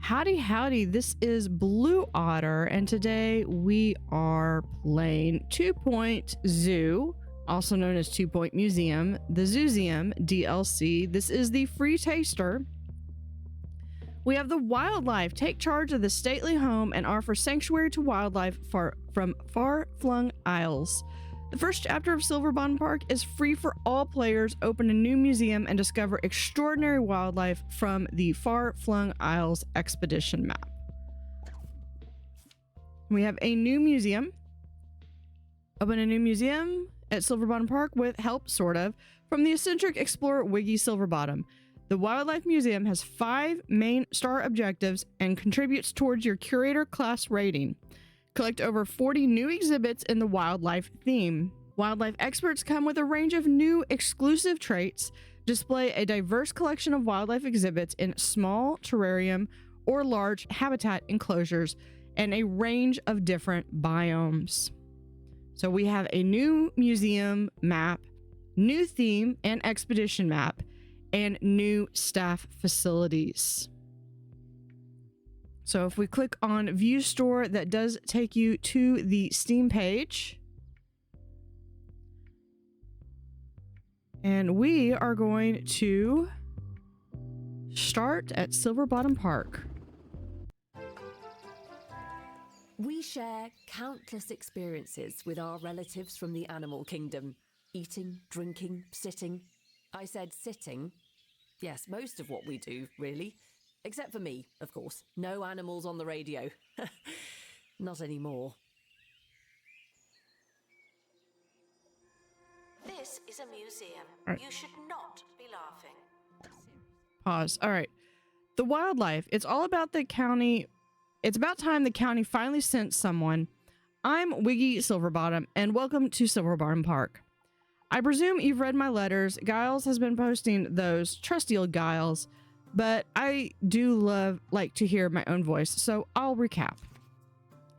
Howdy, howdy. This is Blue Otter, and today we are playing 2 Point Zoo, also known as 2 Point Museum, the Zooseum DLC. This is the free taster. We have the wildlife. Take charge of the stately home and offer sanctuary to wildlife from far-flung isles. The first chapter of Silverbottom Park is free for all players. Open a new museum and discover extraordinary wildlife from the Far-Flung Isles expedition map. We have a new museum. Open a new museum at Silverbottom Park with help, sort of, from the eccentric explorer Wiggy Silverbottom. The Wildlife Museum has 5 main star objectives and contributes towards your curator class rating. Collect over 40 new exhibits in the wildlife theme. Wildlife experts come with a range of new exclusive traits, display a diverse collection of wildlife exhibits in small terrarium or large habitat enclosures, and a range of different biomes. So we have a new museum map, new theme and expedition map, and new staff facilities. So if we click on View Store, that does take you to the Steam page. And we are going to start at Silverbottom Park. We share countless experiences with our relatives from the animal kingdom. Eating, drinking, sitting. I said sitting. Yes, most of what we do, really. Except for me, of course. No animals on the radio. Not anymore. This is a museum. Right. You should not be laughing. Pause. All right. The wildlife. It's all about the county. It's about time the county finally sent someone. I'm Wiggy Silverbottom, and welcome to Silverbottom Park. I presume you've read my letters. Giles has been posting those, trusty old Giles, but I do like to hear my own voice, so I'll recap.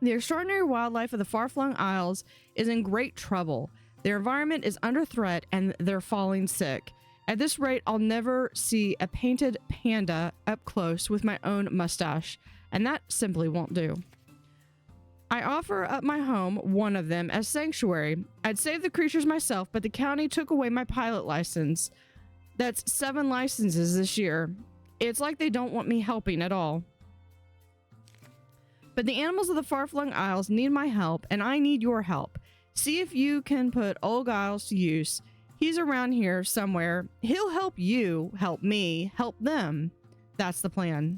The extraordinary wildlife of the far-flung isles is in great trouble. Their environment is under threat and they're falling sick. At this rate, I'll never see a painted panda up close with my own mustache, and that simply won't do. I offer up my home, one of them, as sanctuary. I'd save the creatures myself, but the county took away my pilot license. That's 7 licenses this year. It's like they don't want me helping at all. But the animals of the far-flung isles need my help, and I need your help. See if you can put old Giles to use. He's around here somewhere. He'll help you, help me, help them. That's the plan.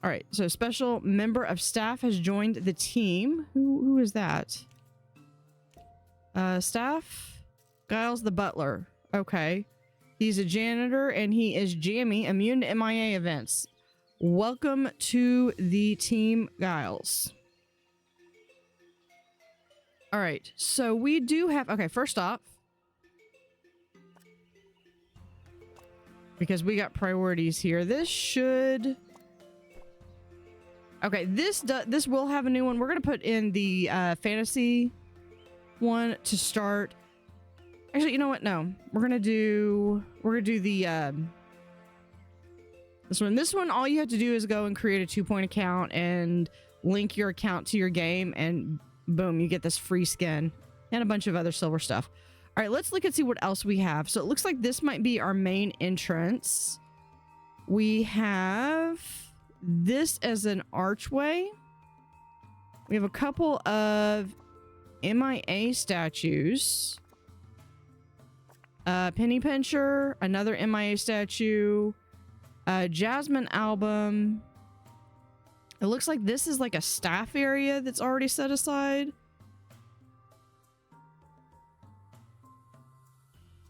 All right, so special member of staff has joined the team. Who is that? Staff? Giles the butler. Okay. He's a janitor and he is jammy, immune to MIA events. Welcome to the team, Giles. All right, so we do have... Okay, first off, because we got priorities here, this should... Okay, this will have a new one. We're going to put in the fantasy one to start. Actually, you know what? No. We're going to do the this one. This one, all you have to do is go and create a 2 Point account and link your account to your game, and boom, you get this free skin and a bunch of other silver stuff. All right, let's look and see what else we have. So it looks like this might be our main entrance. We have this as an archway. We have a couple of MIA statues. Penny Pincher, another MIA statue, Jasmine album. It looks like this is like a staff area that's already set aside.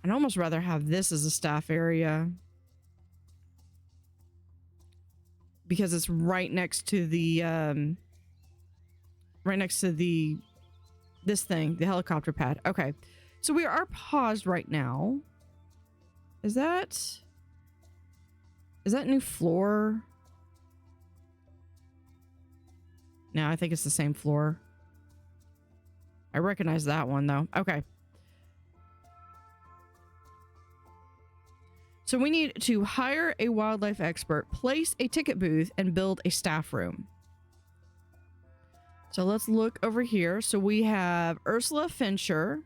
I'd almost rather have this as a staff area, because it's right next to the this thing, the helicopter pad. Okay, so we are paused right now. Is that new floor? No, I think it's the same floor. I recognize that one though. Okay. So we need to hire a wildlife expert, place a ticket booth, and build a staff room. So let's look over here. So we have Ursula Fincher,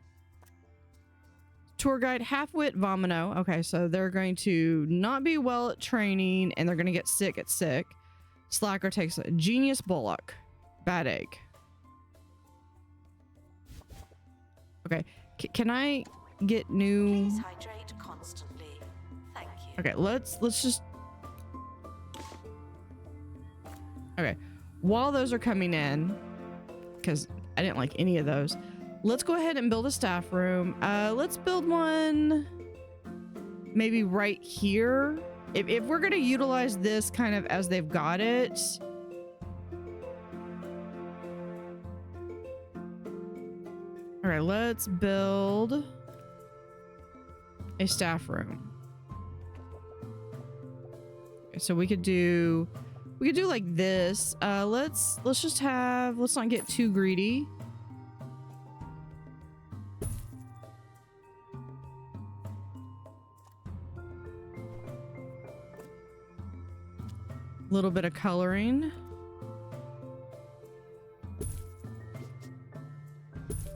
tour guide Halfwit Vomino. Okay, so they're going to not be well at training and they're going to get sick at sick. Slacker takes a Genius Bullock, Bad Egg. Okay, can I get new? Please hydrate constantly. Thank you. Okay, let's just. Okay, while those are coming in, because I didn't like any of those, let's go ahead and build a staff room. Let's build one maybe right here. If we're gonna utilize this kind of as they've got it. All right, let's build a staff room. Okay, so we could do like this. Let's not get too greedy. Little bit of coloring.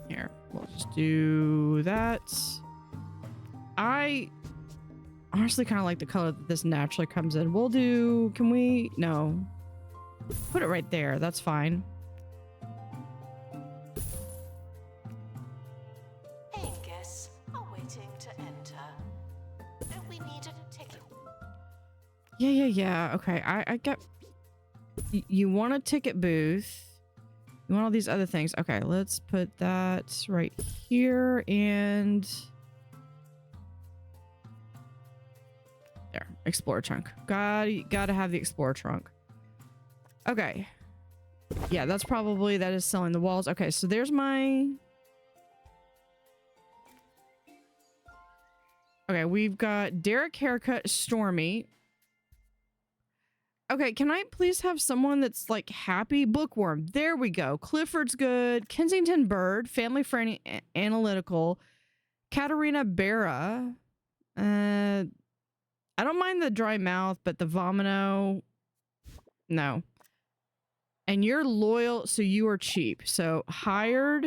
Here, we'll just do that. I honestly kind of like the color that this naturally comes in. We'll do, can we? No. Put it right there. That's fine. Guests are waiting to enter. Don't we need a ticket? Yeah. Okay, I get. You want a ticket booth. You want all these other things. Okay, let's put that right here and there. Explorer trunk. Gotta have the explorer trunk. Okay. Yeah, that is selling the walls. Okay, so there's my. Okay, we've got Derek Haircut, Stormy. Okay, can I please have someone that's like happy? Bookworm. There we go. Clifford's good. Kensington Bird. Family Friendly Analytical. Katarina Barra. I don't mind the dry mouth, but the vomino. No. And you're loyal, so you are cheap. So hired.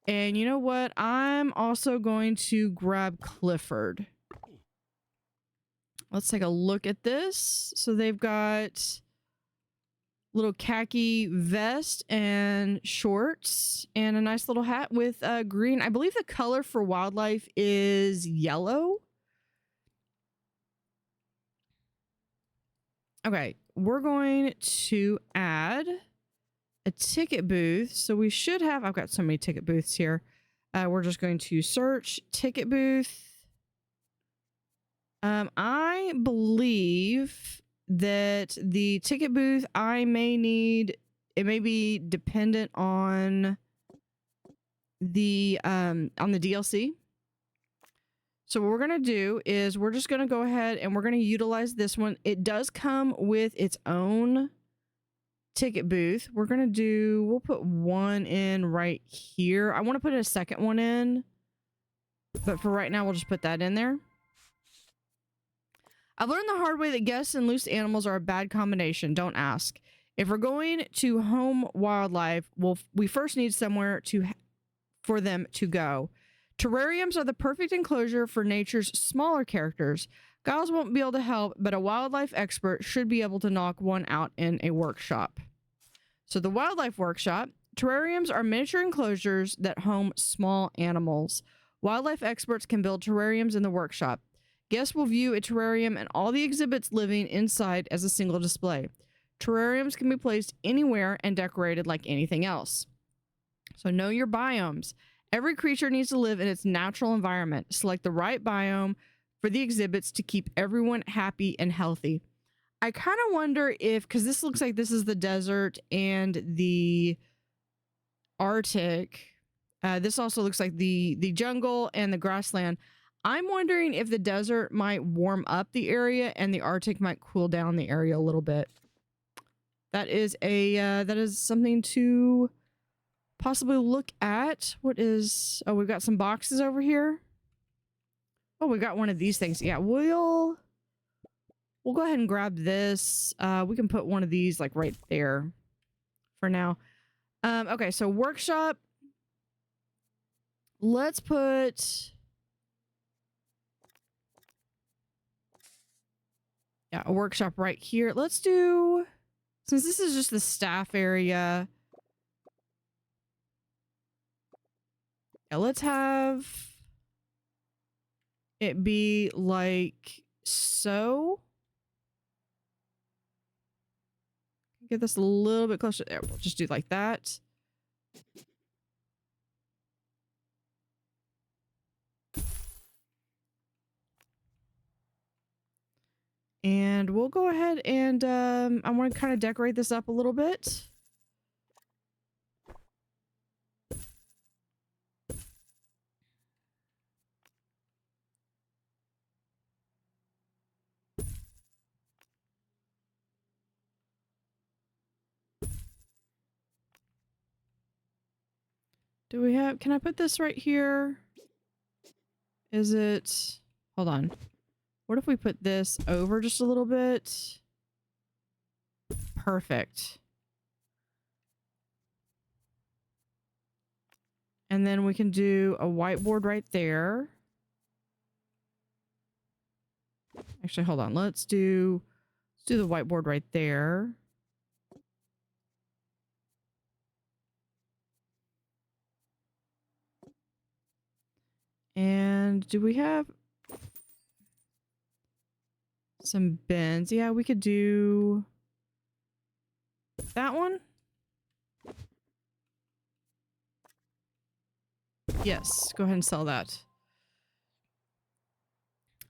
And you know what? I'm also going to grab Clifford. Let's take a look at this. So they've got little khaki vest and shorts and a nice little hat with green. I believe the color for wildlife is yellow. Okay, we're going to add a ticket booth. So we should have, I've got so many ticket booths here. We're just going to search ticket booth. I believe that the ticket booth I may need, it may be dependent on the DLC. So what we're going to do is we're just going to go ahead and we're going to utilize this one. It does come with its own ticket booth. We'll put one in right here. I want to put a second one in, but for right now, we'll just put that in there. I've learned the hard way that guests and loose animals are a bad combination. Don't ask. If we're going to home wildlife, we first need somewhere for them to go. Terrariums are the perfect enclosure for nature's smaller characters. Giles won't be able to help, but a wildlife expert should be able to knock one out in a workshop. So the wildlife workshop, terrariums are miniature enclosures that home small animals. Wildlife experts can build terrariums in the workshop. Guests will view a terrarium and all the exhibits living inside as a single display. Terrariums can be placed anywhere and decorated like anything else. So know your biomes. Every creature needs to live in its natural environment. Select the right biome for the exhibits to keep everyone happy and healthy. I kind of wonder if, because this looks like this is the desert and the Arctic. This also looks like the jungle and the grassland. I'm wondering if the desert might warm up the area and the Arctic might cool down the area a little bit. That is something to possibly look at. What is... Oh, we've got some boxes over here. Oh, we got one of these things. Yeah, we'll go ahead and grab this. We can put one of these like right there for now. Okay, so workshop. Let's put a workshop right here. Let's do, since this is just the staff area. Yeah, let's have it be like so. Get this a little bit closer. There, we'll just do like that. And we'll go ahead and I want to kind of decorate this up a little bit. Do we have, can I put this right here? Is it, hold on. What if we put this over just a little bit? Perfect. And then we can do a whiteboard right there. Actually, hold on. Let's do the whiteboard right there. And do we have some bins? Yeah, we could do that one. Yes, go ahead and sell that.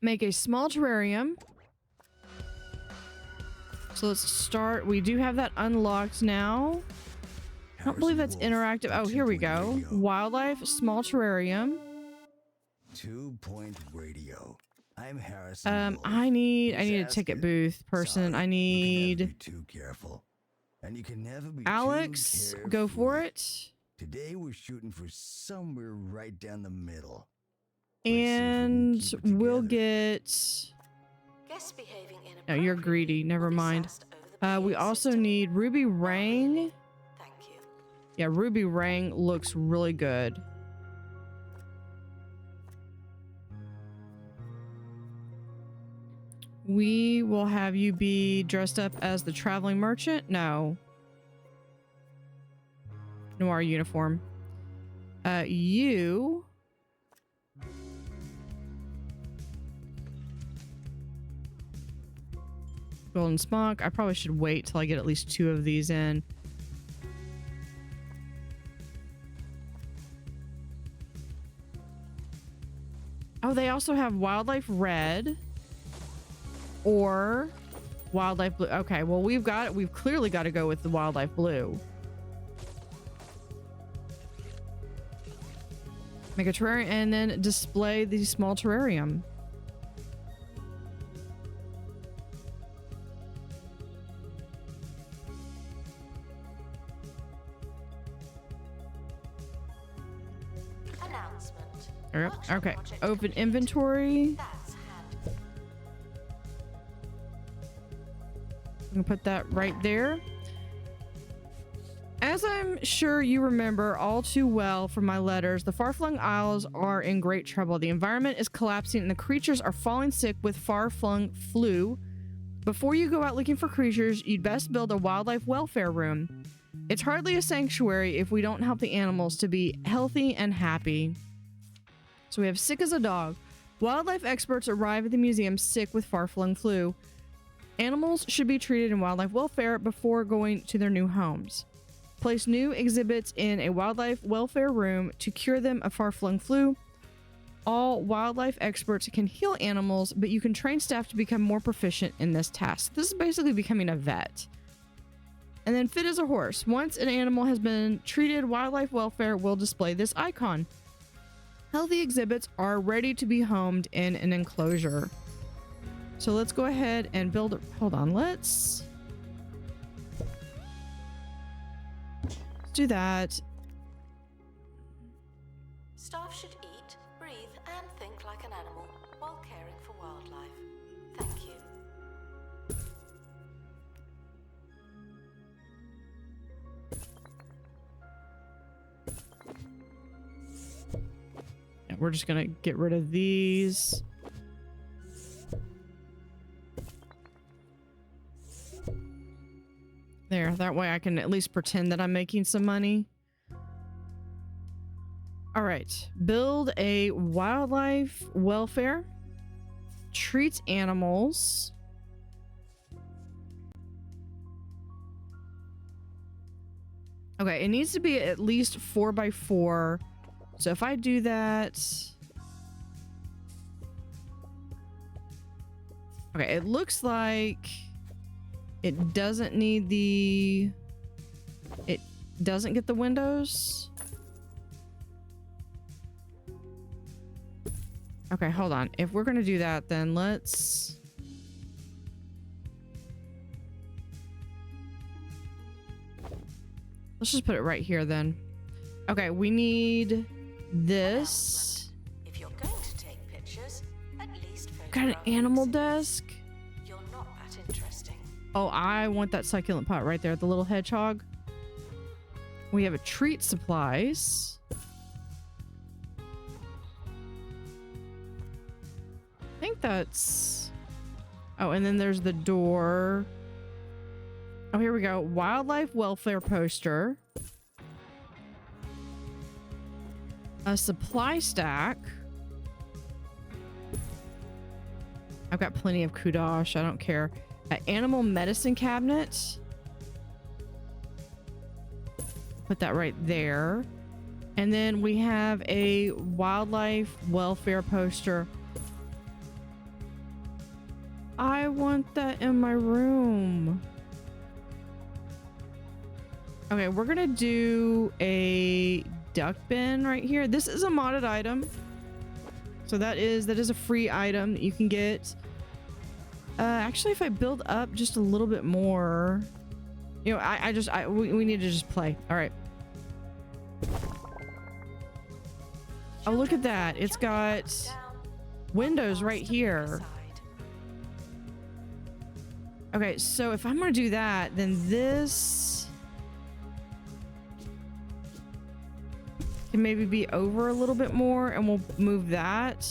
Make a small terrarium. So let's start. We do have that unlocked now. I don't believe that's interactive. Oh, here we go. Wildlife, small terrarium. 2-point radio. I'm Harrison. I need a ticket booth person. Sorry, I need you can never be too careful. And you can never be Alex. too Go for carefree. it. Today we're shooting for somewhere right down the middle. And Let's see if we can keep it we'll together. get. Guests behaving No, you're inappropriately greedy. Never will be mind. assessed over the We PA also system. need Ruby Rang. Thank you. Yeah, Ruby Rang looks really good. We will have you be dressed up as the traveling merchant. No. Noir uniform. You. Golden smock. I probably should wait till I get at least 2 of these in. Oh, they also have wildlife red or wildlife blue. Okay, well, we've clearly got to go with the wildlife blue. Make a terrarium and then display the small terrarium. Announcement. Yep, Workshop okay, project open complete. inventory. That's handy. I'm gonna put that right there. As I'm sure you remember all too well from my letters, the far-flung isles are in great trouble. The environment is collapsing and the creatures are falling sick with far-flung flu. Before you go out looking for creatures, you'd best build a wildlife welfare room. It's hardly a sanctuary if we don't help the animals to be healthy and happy. So we have sick as a dog. Wildlife experts arrive at the museum sick with far-flung flu. Animals should be treated in wildlife welfare before going to their new homes. Place new exhibits in a wildlife welfare room to cure them of far-flung flu. All wildlife experts can heal animals, but you can train staff to become more proficient in this task. This is basically becoming a vet. And then fit as a horse. Once an animal has been treated, wildlife welfare will display this icon. Healthy exhibits are ready to be homed in an enclosure. So let's go ahead and build it. Hold on, let's do that. Staff should eat, breathe, and think like an animal, We're just gonna get rid of these. There, that way I can at least pretend that I'm making some money. All right, build a wildlife welfare. Treats animals. Okay, it needs to be at least 4x4. So if I do that... Okay, it looks like it doesn't need the... It doesn't get the windows. Okay, hold on. If we're gonna do that, then let's... Let's just put it right here then. Okay, we need this. If you're going to take pictures, at least Got an animal desk. You're not that interesting. Oh, I want that succulent pot right there, the little hedgehog. We have a treat supplies. I think that's... Oh, and then there's the door. Oh, here we go. Wildlife welfare poster. A supply stack. I've got plenty of kudosh. I don't care. An animal medicine cabinet. Put that right there. And then we have a wildlife welfare poster. I want that in my room. Okay, we're gonna do a duck bin right here. This is a modded item. So that is a free item that you can get. Actually, if I build up just a little bit more, you know, we need to just play. All right. Oh, look at that. It's got windows right here. Okay, so if I'm gonna do that, then this can maybe be over a little bit more, and we'll move that.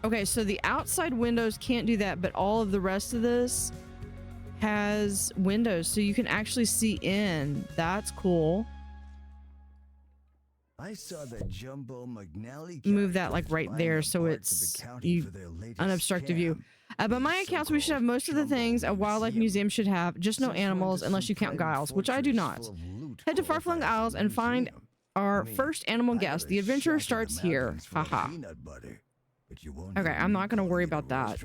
Okay, so the outside windows can't do that, but all of the rest of this has windows, so you can actually see in. That's cool. I saw the jumbo McNally Move that like right there, so it's unobstructed view. But my accounts, we should have most of the things a wildlife museum should have, just no animals unless you count Giles, which I do not. Head to Farflung Isles and find our first animal guest. The adventure starts here. Haha. Okay, I'm not going to worry about that.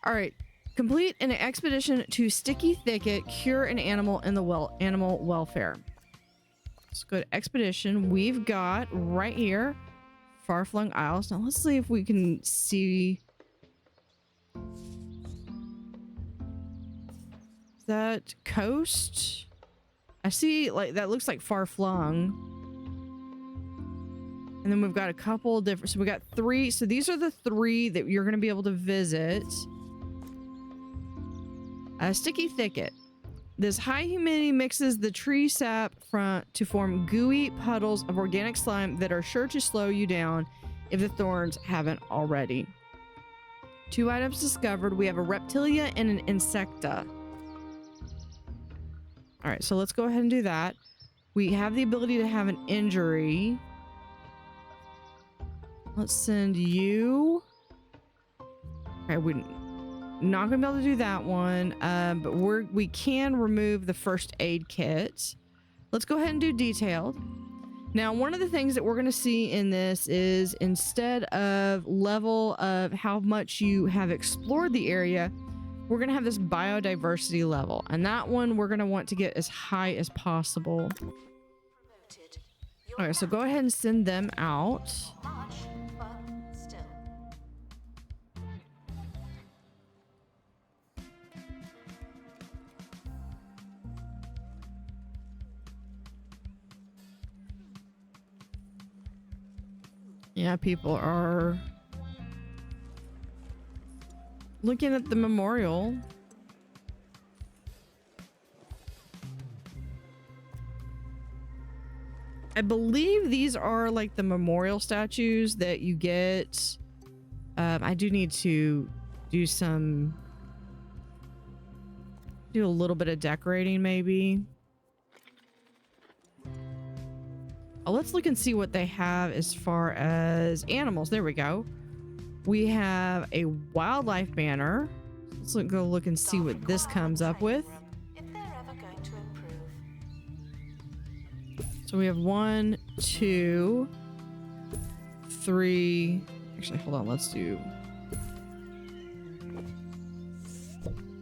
All right. Complete an expedition to Sticky Thicket. Cure an animal in the animal welfare. Let's go to expedition. We've got right here Farflung Isles. Now let's see if we can see. Is that coast? I see, like, that looks like Farflung. And then we've got a couple different, so we got 3. So these are the 3 that you're going to be able to visit. Sticky Thicket. This high humidity mixes the tree sap to form gooey puddles of organic slime that are sure to slow you down if the thorns haven't already. 2 items discovered. We have a reptilia and an insecta. All right, so let's go ahead and do that. We have the ability to have an injury. Let's send you. Okay, we're not gonna be able to do that one, but we can remove the first aid kit. Let's go ahead and do detailed. Now, one of the things that we're gonna see in this is, instead of level of how much you have explored the area, we're gonna have this biodiversity level, and that one we're gonna want to get as high as possible. Okay, so go ahead and send them out. Yeah, people are looking at the memorial. I believe these are like the memorial statues that you get. I do need to do a little bit of decorating maybe. Oh, let's look and see what they have as far as animals. There we go. We have a wildlife banner. Let's go look and see what this comes up with. If they're ever going to improve. So we have 1, 2, 3. Actually, hold on. Let's do.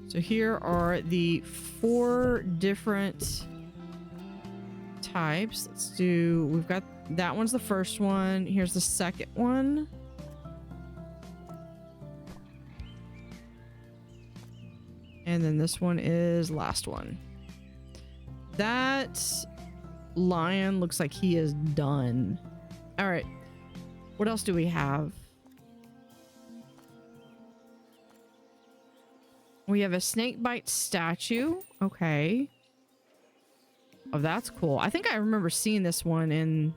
So here are the 4 different types. Let's do. We've got that one's the first one. Here's the second one. And then this one is last one. That lion looks like he is done. All right. What else do we have? We have a snakebite statue. Okay. Oh, that's cool. I think I remember seeing this one in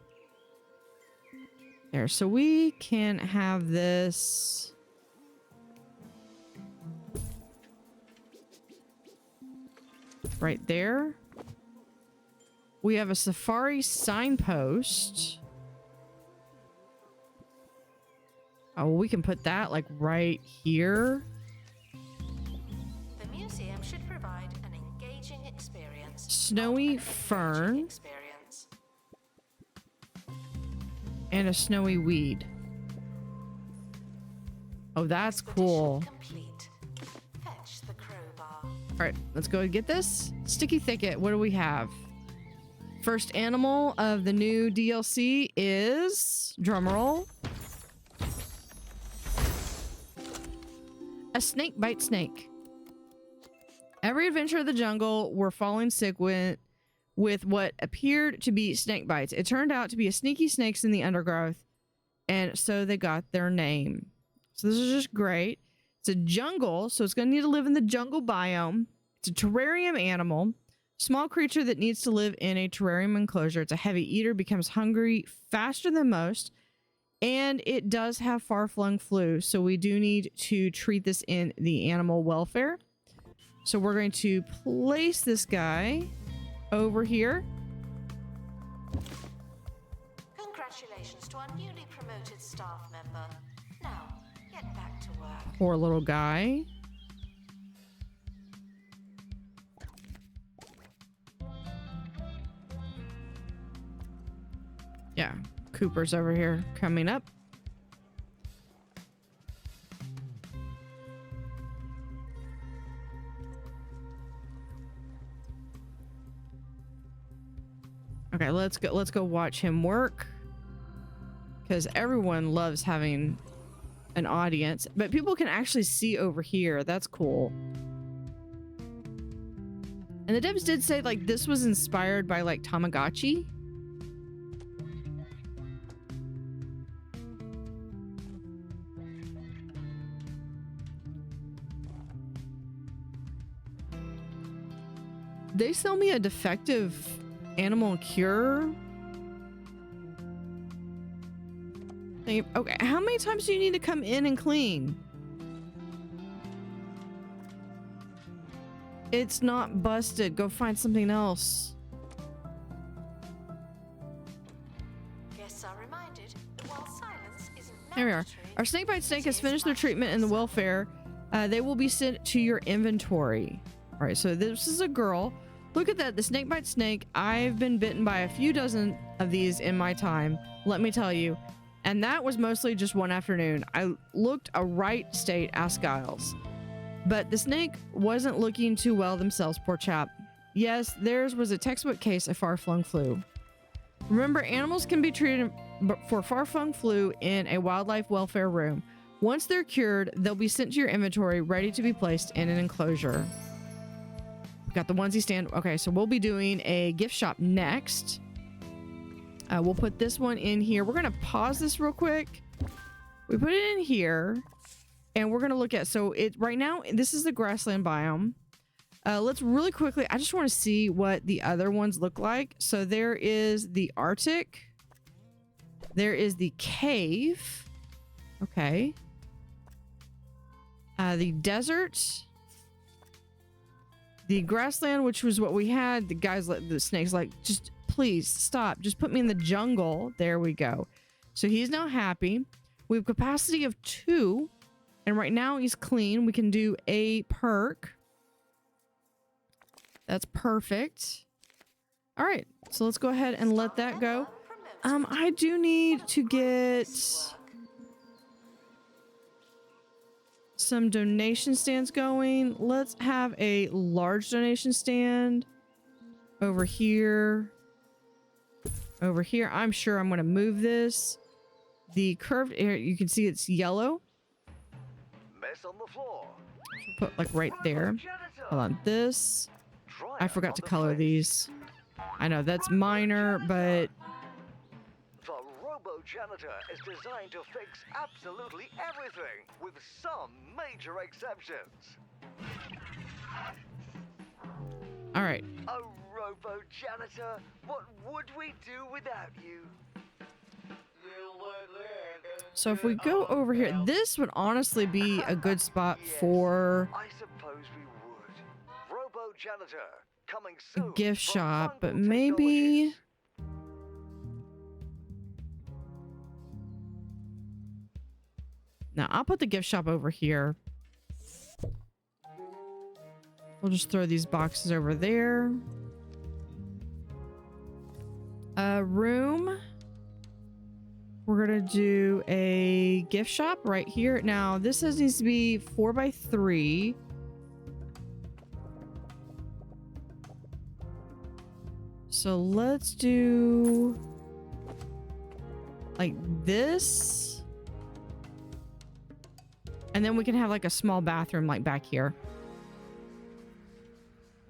there. So we can have this. Right there. We have a safari signpost. Oh, we can put that like right here. The museum should provide an engaging experience. Snowy fern and a snowy weed. Oh, that's cool. Complete. Fetch the crowbar. All right, let's go and get this. Sticky thicket. What do we have? First animal of the new DLC is, drumroll, a snake bite snake. Every adventure of the jungle were falling sick with what appeared to be snake bites. It turned out to be a sneaky snakes in the undergrowth, and so they got their name. So this is just great. It's a jungle, so it's going to need to live in the jungle biome. It's a terrarium animal, small creature that needs to live in a terrarium enclosure. It's a heavy eater, becomes hungry faster than most, and it does have far-flung flu, so we do need to treat this in the animal welfare. So we're going to place this guy over here. Congratulations to our newly promoted staff member. Now, get back to work. Poor little guy. Yeah, Cooper's over here coming up. Okay, let's go watch him work, because everyone loves having an audience, but people can actually see over here. That's cool. And the devs did say like this was inspired by like Tamagotchi. They sell me a defective animal cure. Okay, how many times do you need to come in and clean? It's not busted. Go find something else. Guests are reminded that while silence isn't There we are. mandatory, Our snakebite snake has it is finished their treatment in the welfare. They will be sent to your inventory. All right, so this is a girl. Look at that, the snakebite snake. I've been bitten by a few dozen of these in my time, let me tell you. And that was mostly just one afternoon. I looked a right state, ask Giles. But the snake wasn't looking too well themselves, poor chap. Yes, theirs was a textbook case of far-flung flu. Remember, animals can be treated for far-flung flu in a wildlife welfare room. Once they're cured, they'll be sent to your inventory, ready to be placed in an enclosure. Got the onesie stand. Okay, so we'll be doing a gift shop next. We'll put this one in here. We're going to pause this real quick. We put it in here, and we're going to look at, so it right now, this is the grassland biome. Let's really quickly, I just want to see what the other ones look like. So there is the Arctic. There is the cave. Okay. The desert. The grassland, which was what we had. The guys, the snakes, like, just please stop. Just put me in the jungle. There we go. So he's now happy. We have capacity of 2. And right now he's clean. We can do a perk. That's perfect. All right. So let's go ahead and let that go. I do need to get some donation stands going. Let's have a large donation stand over here. Over here. I'm sure I'm going to move this. The curved area, you can see it's yellow. Mess on the floor. Put like right there. Hold on. This. I forgot to color these. I know that's minor, but the Robo Janitor is designed to fix absolutely everything, with some major exceptions. all right. Oh, Robo Janitor, what would we do without you? So if we go over here, this would honestly be a good spot for I suppose we would. Robo Janitor, coming a soon gift from shop, but Vulcan maybe Technologies. now I'll put the gift shop over here. We'll just throw these boxes over there. Room. We're gonna do a gift shop right here. Now this needs to be 4x3. So let's do like this. And then we can have like a small bathroom like back here.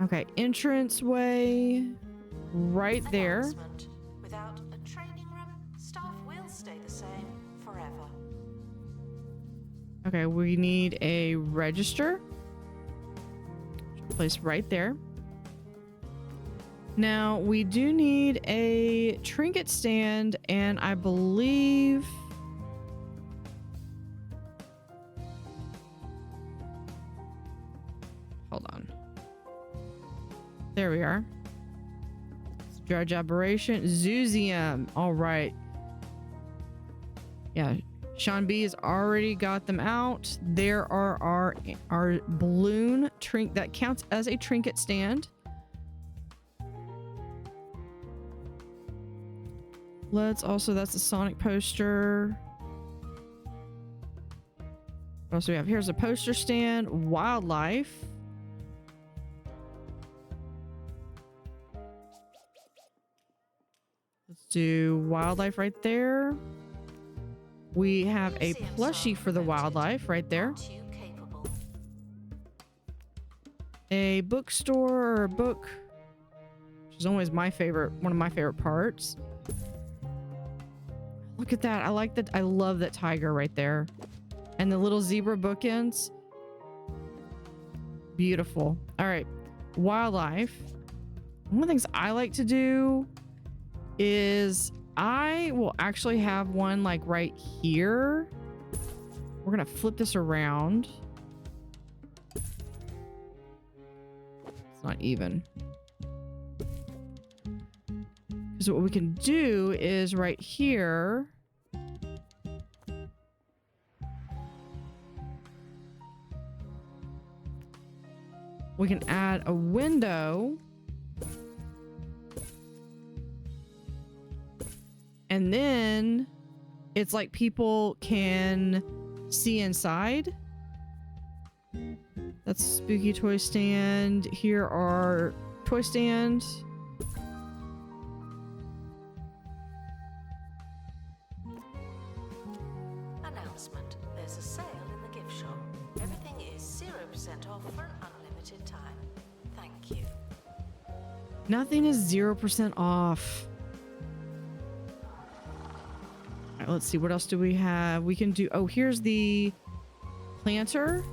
Okay, entranceway right there. Announcement. Without a training room, staff will stay the same forever. Okay, we need a register. Place right there. Now, we do need a trinket stand, and I believe... Hold on. There we are. Dredge Aberration. Zooseum. All right. Yeah. Sean B has already got them out. There are our balloon trinket that counts as a trinket stand. Let's also, that's the Sonic poster. What else do we have? Here's a poster stand. Wildlife. Let's do wildlife right there. We have a plushie for the wildlife right there. A bookstore or a book, which is always my favorite, one of my favorite parts. Look at that. I like that. I love that tiger right there. And the little zebra bookends. Beautiful. All right. Wildlife. One of the things I like to do is I will actually have one like right here. We're going to flip this around. It's not even. So what we can do is right here. We can add a window. And then it's like people can see inside. That's spooky toy stand. Here are toy stand. Announcement. There's a sale in the gift shop. Everything is 0% off for an unlimited time. Thank you. Nothing is 0% off. All right, let's see. What else do we have? We can do... Oh, here's the planter.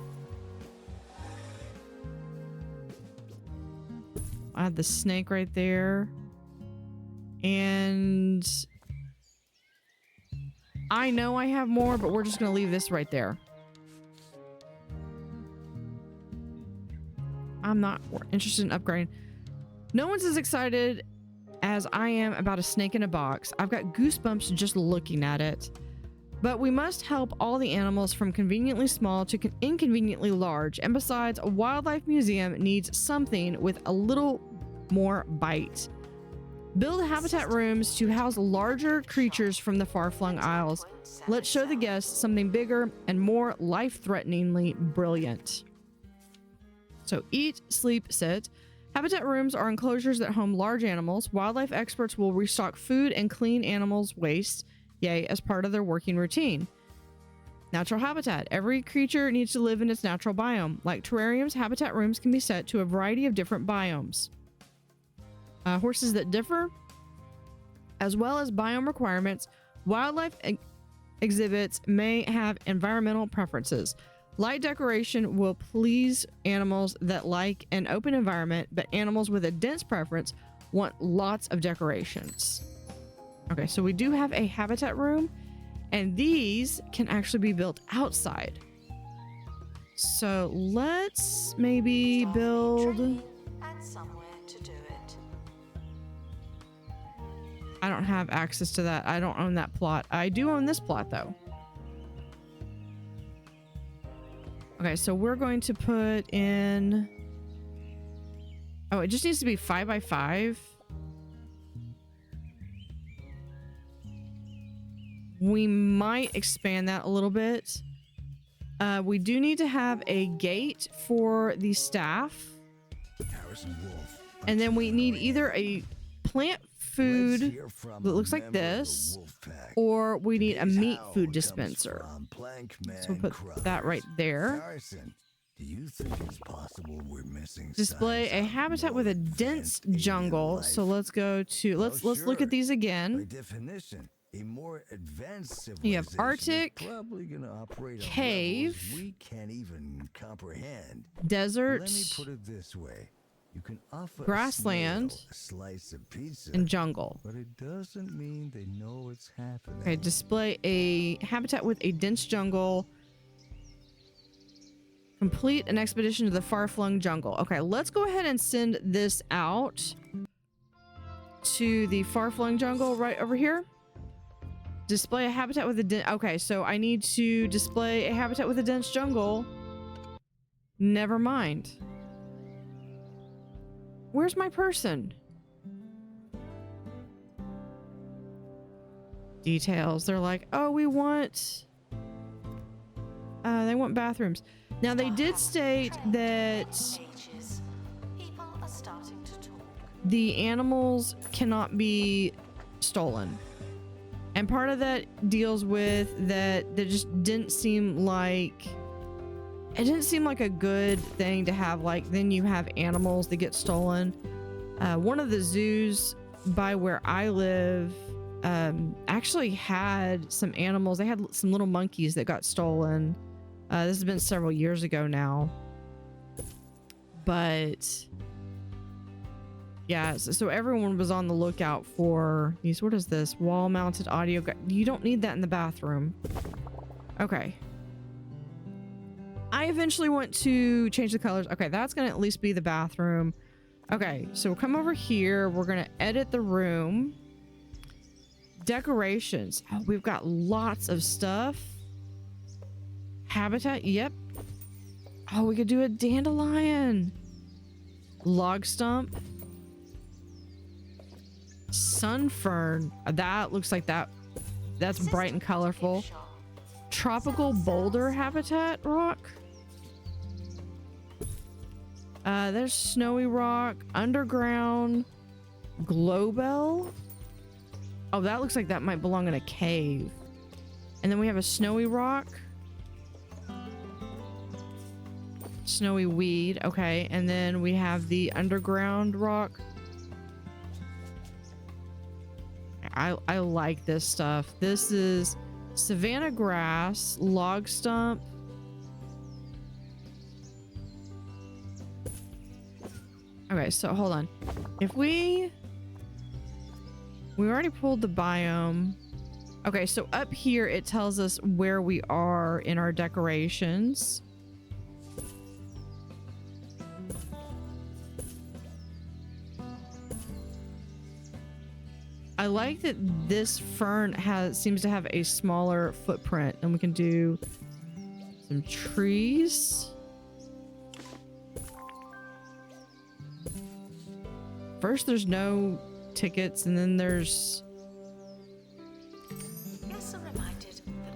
I have the snake right there. And I know I have more, but we're just going to leave this right there. I'm not interested in upgrading. No one's as excited as I am about a snake in a box. I've got goosebumps just looking at it. But we must help all the animals from conveniently small to inconveniently large. And besides, a wildlife museum needs something with a little more bite. Build habitat rooms to house larger creatures from the far-flung isles. Let's show the guests something bigger and more life-threateningly brilliant. So eat, sleep, sit. Habitat rooms are enclosures that home large animals. Wildlife experts will restock food and clean animals' waste, yay, as part of their working routine. Natural habitat. Every creature needs to live in its natural biome. Like terrariums, habitat rooms can be set to a variety of different biomes. Horses that differ, as well as biome requirements. Wildlife exhibits may have environmental preferences. Light decoration will please animals that like an open environment, but animals with a dense preference want lots of decorations. Okay, so we do have a habitat room, and these can actually be built outside. So let's maybe build... And somewhere to do it. I don't have access to that. I don't own that plot. I do own this plot, though. Okay, so we're going to put in... Oh, it just needs to be 5 by 5. We might expand that a little bit. We do need to have a gate for the staff. And then we need either a plant food that looks like this, or we need a meat food dispenser. So we'll put that right there. Display a habitat with a dense jungle. So let's go to let's look at these again. A more advanced You have civilization Arctic, is probably gonna operate on cave, levels we can't even comprehend. desert, Let me put it this way. You can offer grassland, a slice of pizza, and jungle. but it doesn't mean they know it's happening. Okay, display a habitat with a dense jungle. Complete an expedition to the far-flung jungle. Okay, let's go ahead and send this out to the far-flung jungle right over here. Display a habitat with a okay, so I need to display a habitat with a dense jungle. Never mind. Where's my person? Details. They're like, oh, we want... they want bathrooms. Now, they did state that People are starting to talk. the animals cannot be stolen. And part of that deals with that there just didn't seem like... It didn't seem like a good thing to have, like, then you have animals that get stolen. One of the zoos by where I live actually had some animals. They had some little monkeys that got stolen. This has been several years ago now. But yeah, so everyone was on the lookout for these. What is this? Wall-mounted audio. You don't need that in the bathroom. Okay. I eventually want to change the colors. Okay, that's going to at least be the bathroom. Okay, so we'll come over here. We're going to edit the room. Decorations. Oh, we've got lots of stuff. Habitat. Yep. Oh, we could do a dandelion. Log stump. Sunfern. That looks like that. That's bright and colorful. Tropical boulder habitat rock. There's snowy rock, underground, glowbell. Oh, that looks like that might belong in a cave. And then we have a snowy rock. Snowy weed. Okay. And then we have the underground rock. I like this stuff. This is savanna grass, log stump. Okay, so hold on. If we already pulled the biome. Okay, so up here it tells us where we are in our decorations. I like that this fern seems to have a smaller footprint, and we can do some trees. First, there's no tickets, and then there's...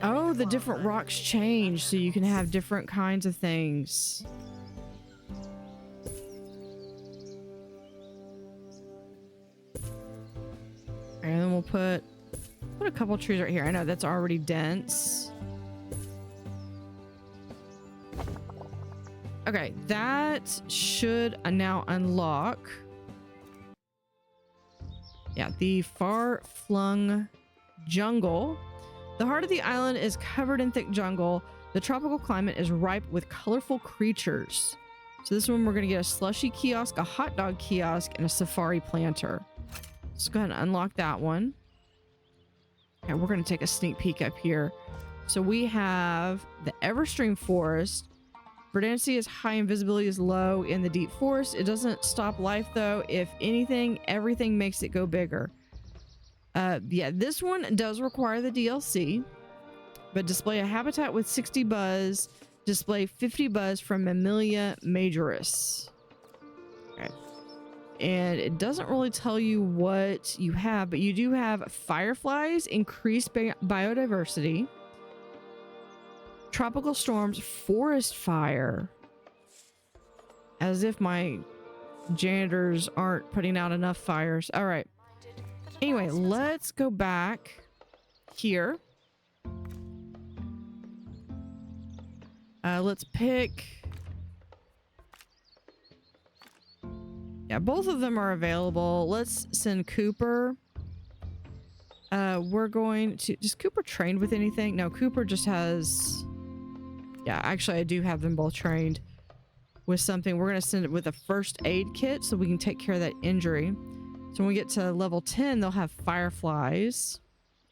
Oh, the different rocks change, so you can have different kinds of things. And then we'll put a couple trees right here. I know that's already dense. Okay, that should now unlock. Yeah, the far-flung jungle. The heart of the island is covered in thick jungle. The tropical climate is ripe with colorful creatures. So this one we're going to get a slushy kiosk, a hot dog kiosk, and a safari planter. Let's go ahead and unlock that one. And we're going to take a sneak peek up here. So we have the Everstream Forest. Verdancy is high and visibility is low in the deep forest. It doesn't stop life though. If anything, everything makes it go bigger. Yeah, this one does require the DLC, but display a habitat with 60 buzz, display 50 buzz from Mammalia majoris. Okay. And it doesn't really tell you what you have, but you do have fireflies, increased biodiversity, tropical storms, forest fire. As if my janitors aren't putting out enough fires. All right. Anyway, let's go back here. Let's pick... Yeah, both of them are available. Let's send Cooper. We're going to... Does Cooper train with anything? No, Cooper just has... Yeah, actually, I do have them both trained with something. We're going to send it with a first aid kit so we can take care of that injury. So when we get to level 10, they'll have fireflies.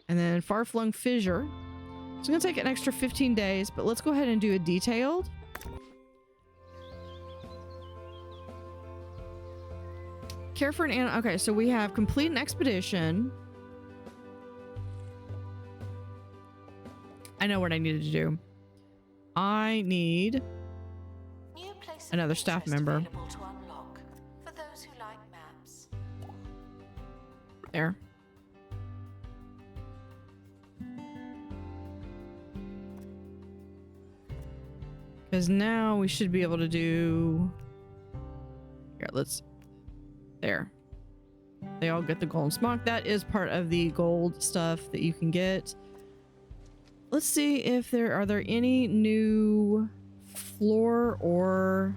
And then far-flung fissure. It's going to take an extra 15 days, but let's go ahead and do a detailed. Care for an animal. Okay, so we have complete an expedition. I know what I needed to do. I need another staff member. There. Because now we should be able to do... Here, let's... There. They all get the golden smock. That is part of the gold stuff that you can get. Let's see if are there any new floor or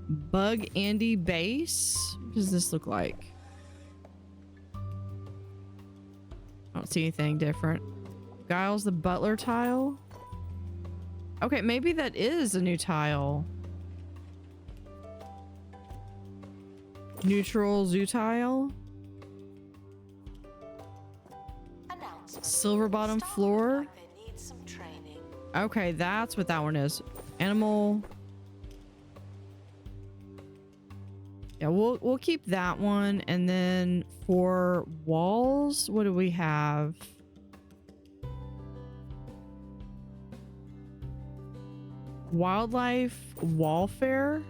bug Andy base. What does this look like? I don't see anything different. Giles the butler tile. Okay, maybe that is a new tile. Neutral zoo tile. Silverbottom floor. Okay, that's what that one is. Animal. Yeah, we'll keep that one. And then for walls, what do we have? Wildlife Wallfare.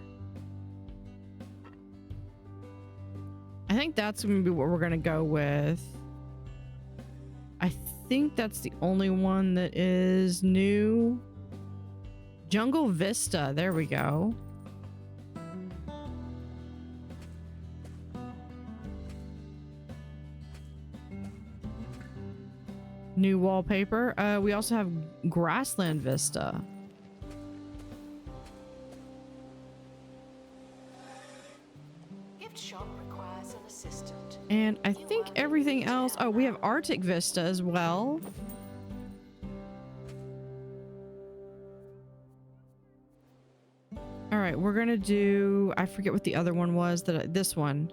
I think that's gonna be what we're gonna go with. I think that's the only one that is new. Jungle Vista. There we go. New wallpaper. We also have Grassland Vista. Gift shop requires an assistant. And I think everything else... Oh, we have Arctic Vista as well. All right, we're gonna do, I forget what the other one was, this one.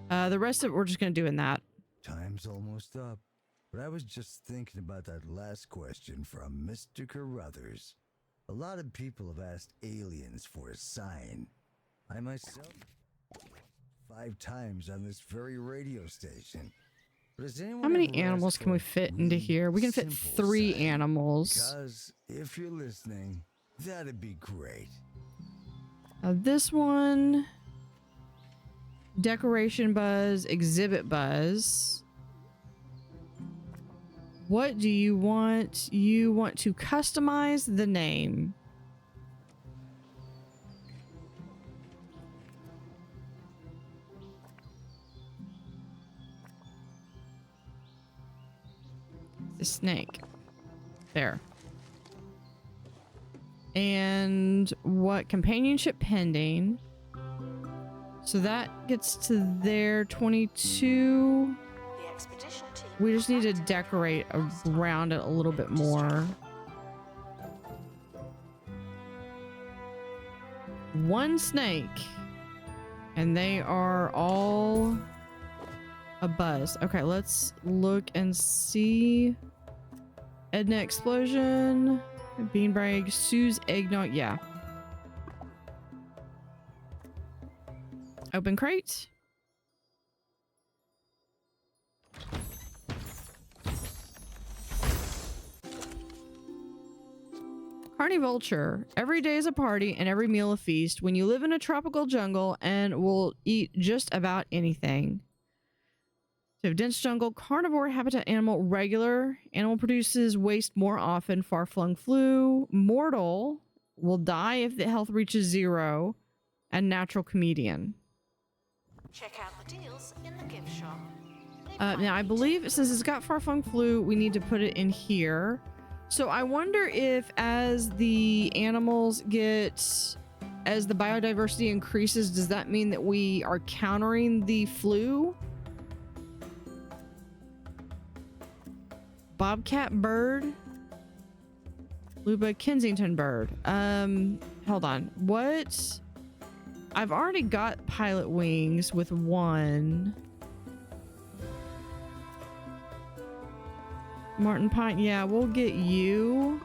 The rest of it we're just gonna do in that. Time's almost up, but I was just thinking about that last question from Mr. Carruthers. A lot of people have asked aliens for a sign. I myself 5 times on this very radio station. But has anyone How many ever asked animals can for we a fit into really here? We can fit simple 3 sign? animals. Because if you're listening, that'd be great. This one, decoration buzz, exhibit buzz. What do you want? You want to customize the name. The snake. There. And what companionship pending? So that gets to there. 22. The expedition team. We just need to decorate around it a little bit more. 1 snake. And they are all a buzz. Okay, let's look and see. Edna Explosion. Beanbag. Sue's Eggnog. Yeah. Open crate. Carnivulture. Every day is a party and every meal a feast when you live in a tropical jungle and will eat just about anything. So dense jungle, carnivore habitat animal, regular. Animal produces waste more often, far-flung flu. Mortal will die if the health reaches 0. And natural comedian. Check out the deals in the gift shop. Now, I believe since it's got far-flung flu, we need to put it in here. So I wonder if as the animals as the biodiversity increases, does that mean that we are countering the flu? Bobcat bird. Luba Kensington bird. Hold on. What? I've already got pilot wings with 1. Martin Pine. Yeah, we'll get you.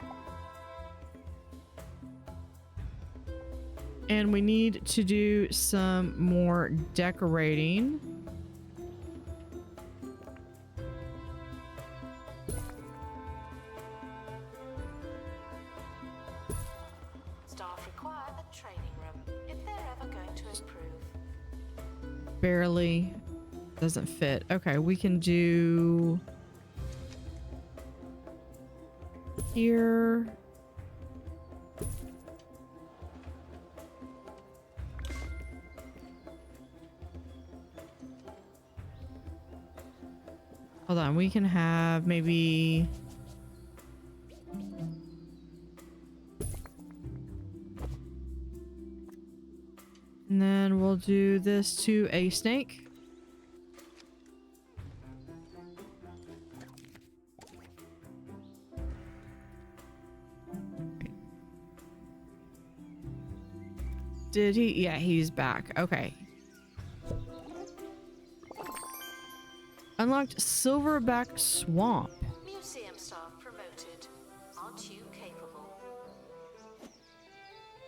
And we need to do some more decorating. Staff require a training room if they're ever going to improve. Barely. Doesn't fit. Okay, we can do here. Hold on, we can have maybe and then we'll do this to a snake. Did he? Yeah, he's back. Okay. Unlocked Silverback Swamp. Museum staff promoted. Aren't you capable?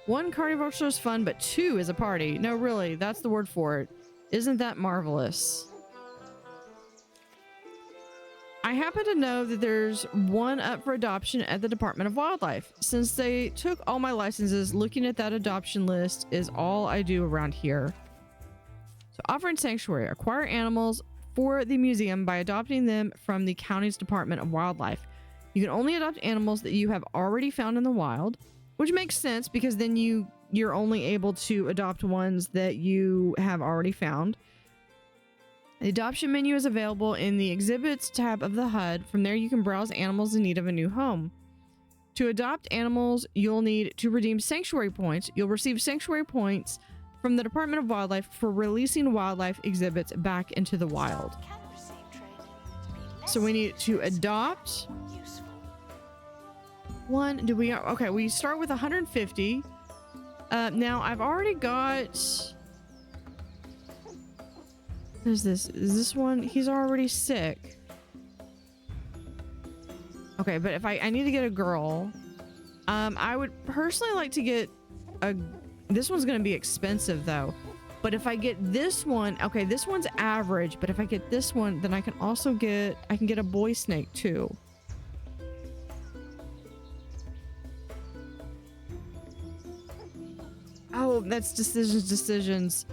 1 carnivore is fun, but 2 is a party. No, really, that's the word for it. Isn't that marvelous? I happen to know that there's 1 up for adoption at the Department of Wildlife. Since they took all my licenses, looking at that adoption list is all I do around here. So offering sanctuary. Acquire animals for the museum by adopting them from the county's Department of Wildlife. You can only adopt animals that you have already found in the wild, which makes sense because then you're only able to adopt ones that you have already found. The adoption menu is available in the exhibits tab of the HUD. From there, you can browse animals in need of a new home. To adopt animals, you'll need to redeem sanctuary points. You'll receive sanctuary points from the Department of Wildlife for releasing wildlife exhibits back into the wild. Can receive training to be less So we need to adopt useful. 1. Okay, we start with 150. Now I've already got... What is this? Is this one? He's already sick. Okay, but if I need to get a girl, I would personally like to get a... This one's going to be expensive though. But if I get this one, okay, this one's average, but if I get this one, then I can also get, I can get a boy snake too. Oh, that's decisions.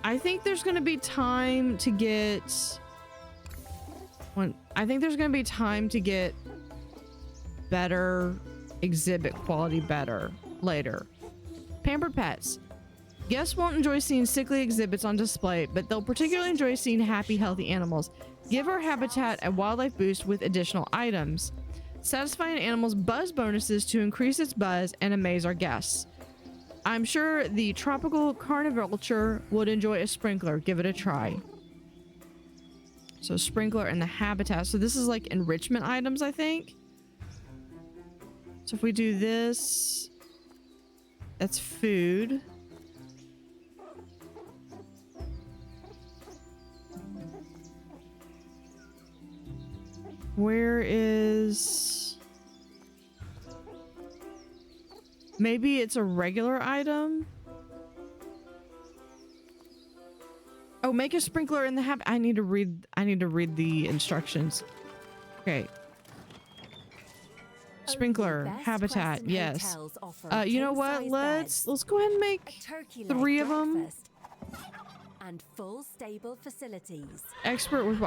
I think there's going to be time to get I think there's going to be time to get better exhibit quality later. Pampered pets. Guests won't enjoy seeing sickly exhibits on display, but they'll particularly enjoy seeing happy, healthy animals. Give our habitat a wildlife boost with additional items. Satisfy an animal's buzz bonuses to increase its buzz and amaze our guests. I'm sure the tropical carnivulture would enjoy a sprinkler. Give it a try. So sprinkler and the habitat. So this is like enrichment items, I think. So if we do this, that's food. Where is... Maybe it's a regular item? Oh, make a sprinkler in the I need to read the instructions. Okay. Sprinkler, habitat, yes. You know what? Let's go ahead and make 3 of them. And full stable facilities. Expert with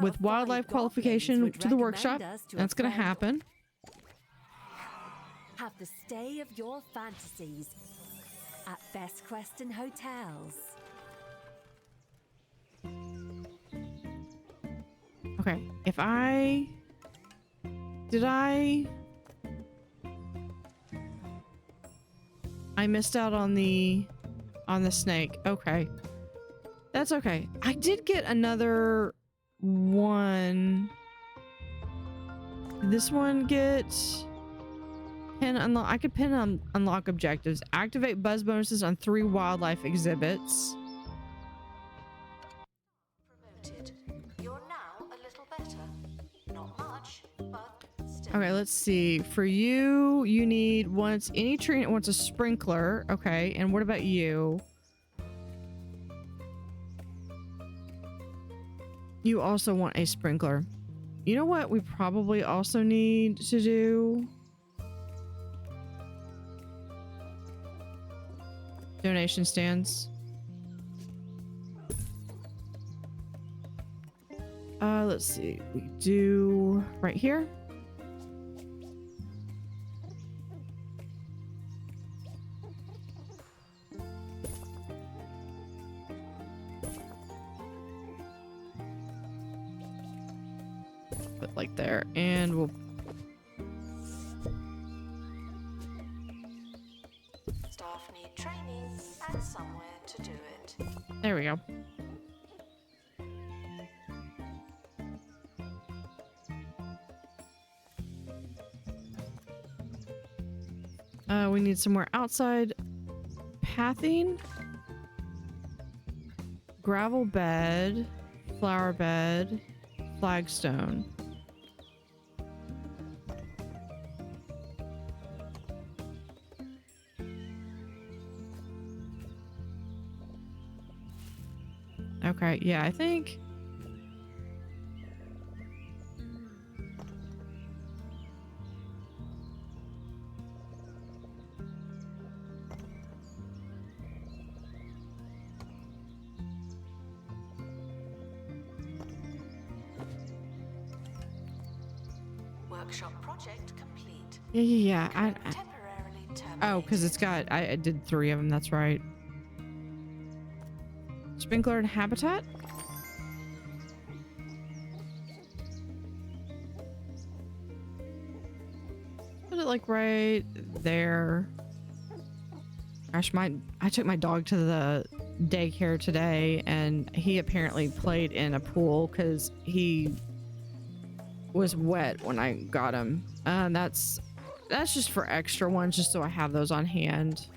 with wildlife qualification to the workshop. That's gonna happen. Have the stay of your fantasies at Best Queston Hotels. Okay, if I missed out on the snake. Okay. That's okay. I did get another one. Did this one get pin unlock? I could pin unlock objectives. Activate buzz bonuses on 3 wildlife exhibits. Promoted. You're now a little better. Not much, but still. Okay, let's see. For you, you need once any tree wants a sprinkler. Okay, and what about you? You also want a sprinkler. You know what we probably also need to do? Donation stands. Let's see. We do right here. Put like there, and we'll Staff need training and somewhere to do it. there we go. We need somewhere outside pathing, gravel bed, flower bed, flagstone. Okay, yeah, I think Workshop project complete. yeah. Temporarily terminated. Oh, because it's got I did 3 of them. That's right. Sprinkler and habitat. Put it like right there. Gosh, I took my dog to the daycare today, and he apparently played in a pool because he was wet when I got him. That's that's just for extra ones, just so I have those on hand.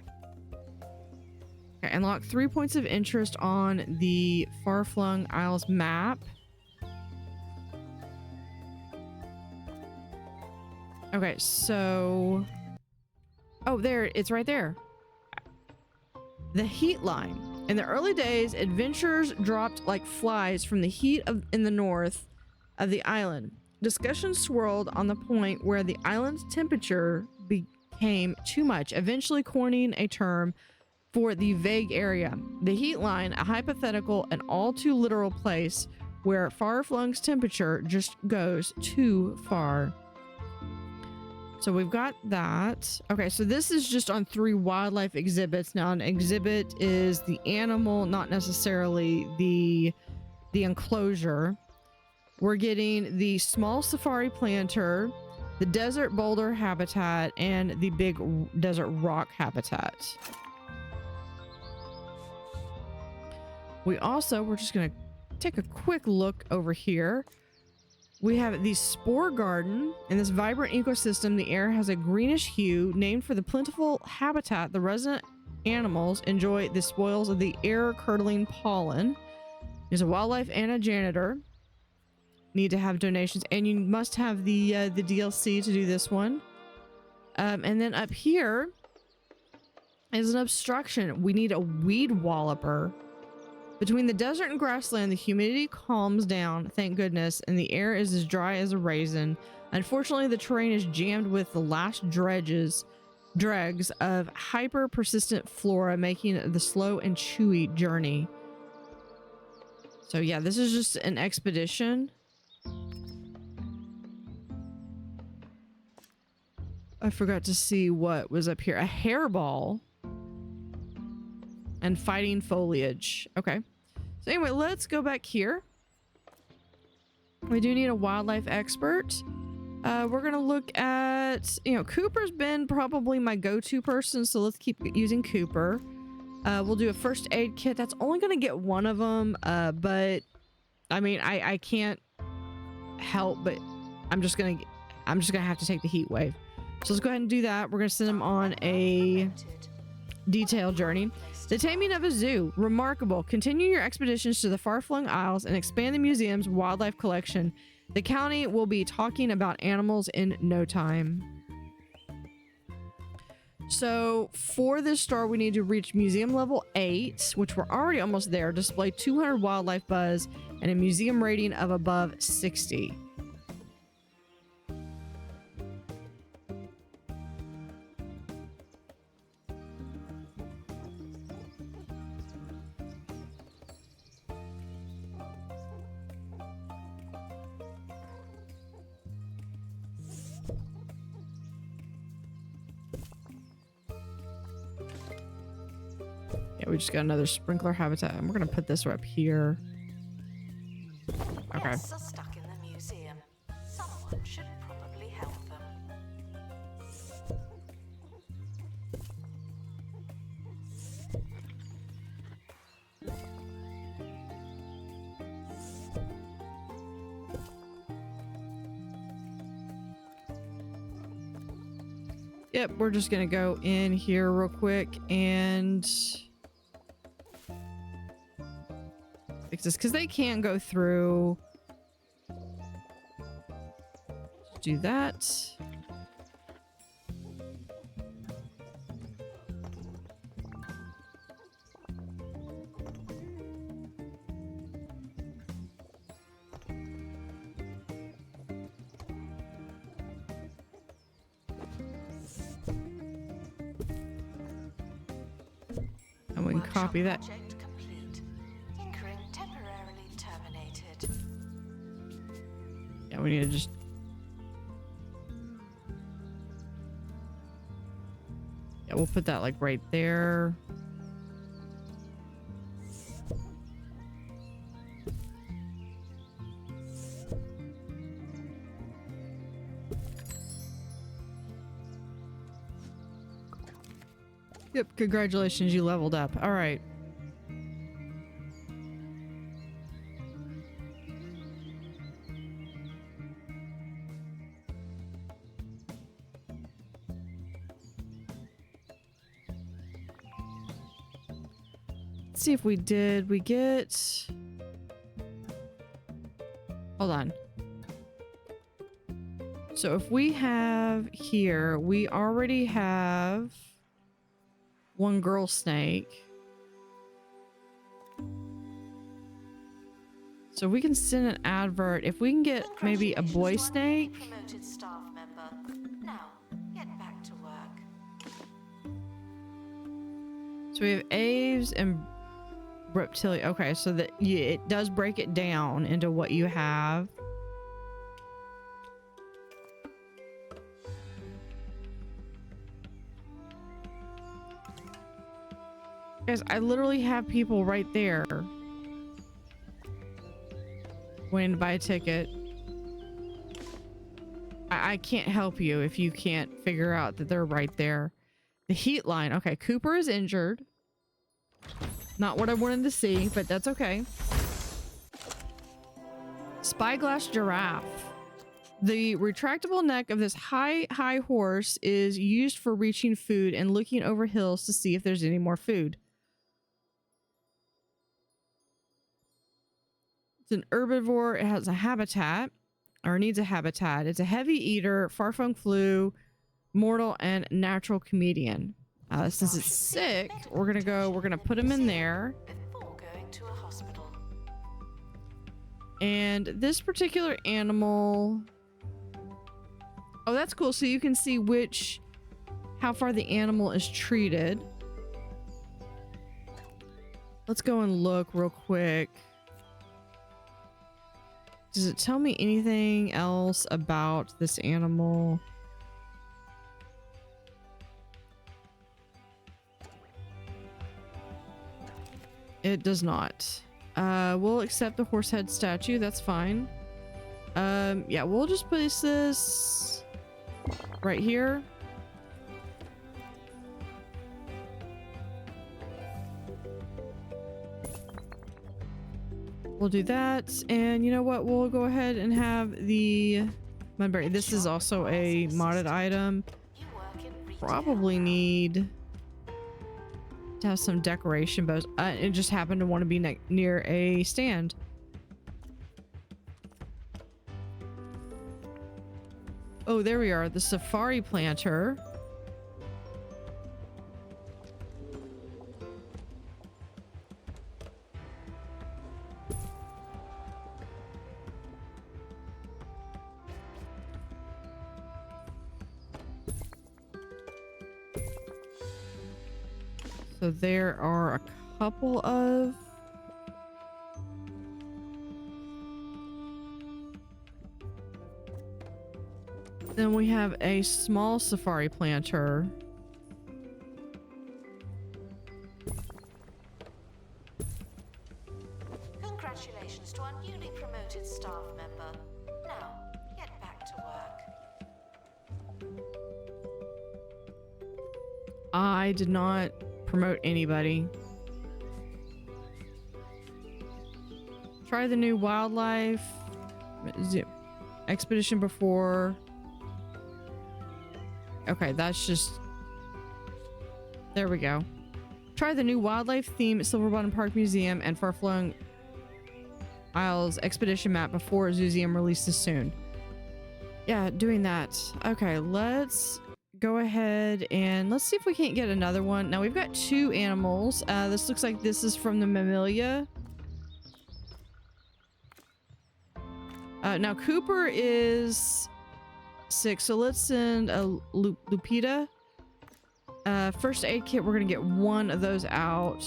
Okay, unlock 3 points of interest on the Far-Flung Isles map. Okay, so... Oh, there, it's right there. The heat line. In the early days, adventurers dropped like flies from the heat in the north of the island. Discussions swirled on the point where the island's temperature became too much, eventually coining a term for the vague area. The heat line, a hypothetical and all too literal place where far-flung's temperature just goes too far. So we've got that. Okay, so this is just on 3 wildlife exhibits. Now, an exhibit is the animal, not necessarily the enclosure. We're getting the small safari planter, the desert boulder habitat, and the big desert rock habitat. We're just going to take a quick look over here. We have the spore garden. In this vibrant ecosystem, the air has a greenish hue, named for the plentiful habitat the resident animals enjoy the spoils of the air-curdling pollen. There's a wildlife and a janitor. Need to have donations, and you must have the DLC to do this one. And then up here is an obstruction. We need a weed walloper. Between the desert and grassland, the humidity calms down, thank goodness, and the air is as dry as a raisin. Unfortunately, the terrain is jammed with the last dregs of hyper-persistent flora, making the slow and chewy journey. So yeah, this is just an expedition. I forgot to see what was up here. A hairball. And fighting foliage. Okay. So anyway, let's go back here. We do need a wildlife expert. We're going to look at, Cooper's been probably my go-to person, so let's keep using Cooper. We'll do a first aid kit. That's only going to get one of them, but I mean, I can't help, but I'm just going to have to take the heat wave. So let's go ahead and do that. We're going to send him on a detailed journey. The taming of a zoo. Remarkable. Continue your expeditions to the far-flung isles and expand the museum's wildlife collection. The county will be talking about animals in no time. So for this star, we need to reach museum level 8, which we're already almost there. Display 200 wildlife buzz and a museum rating of above 60. We just got another sprinkler habitat, and we're gonna put this up here. Okay. Guests are stuck in the museum. Someone should probably help them. Yep, we're just gonna go in here real quick and fix this because they can't go through. Do that. And we can copy that. Project complete. Tinkering temporarily terminated. Yeah, we need to just. Yeah, we'll put that like right there. Yep, congratulations, you leveled up. All right. Let's see if we did. We get... Hold on. So if we have here, we already have one girl snake. So we can send an advert. If we can get maybe a boy snake. Promoted staff member. Now, get back to work. So we have aves and reptilian. Okay, so that it does break it down into what you have. Guys, I literally have people right there waiting to buy a ticket. I can't help you if you can't figure out that they're right there. The heat line. Okay, Cooper is injured. Not what I wanted to see, but that's okay. Spyglass giraffe. The retractable neck of this high horse is used for reaching food and looking over hills to see if there's any more food. It's an herbivore. It has a habitat, or needs a habitat. It's a heavy eater, far-flung flu, mortal, and natural comedian. Since it's sick, we're gonna put him in there. Before going to a hospital. And this particular animal, oh, that's cool. So you can see how far the animal is treated. Let's go and look real quick. Does it tell me anything else about this animal? It does not. We'll accept the horse head statue. That's fine. Yeah, we'll just place this right here. We'll do that. And you know what? We'll go ahead and have the mudberry. This is also a modded item. Probably need to have some decoration bows. It just happened to want to be near a stand. Oh, there we are. The safari planter. So there are a couple of then we have a small safari planter. Congratulations to our newly promoted staff member. Now, get back to work. I did not promote anybody. Try the new wildlife expedition before. Okay, that's just, there we go. Try the new wildlife theme at Silverbottom Park Museum and Far-Flung Isles expedition map before Zooseum releases soon. Yeah, doing that. Okay, let's go ahead and let's see if we can't get another one. Now we've got two animals. This looks like this is from the Mammalia. Now Cooper is sick, so let's send a Lupita. First aid kit, we're gonna get one of those out.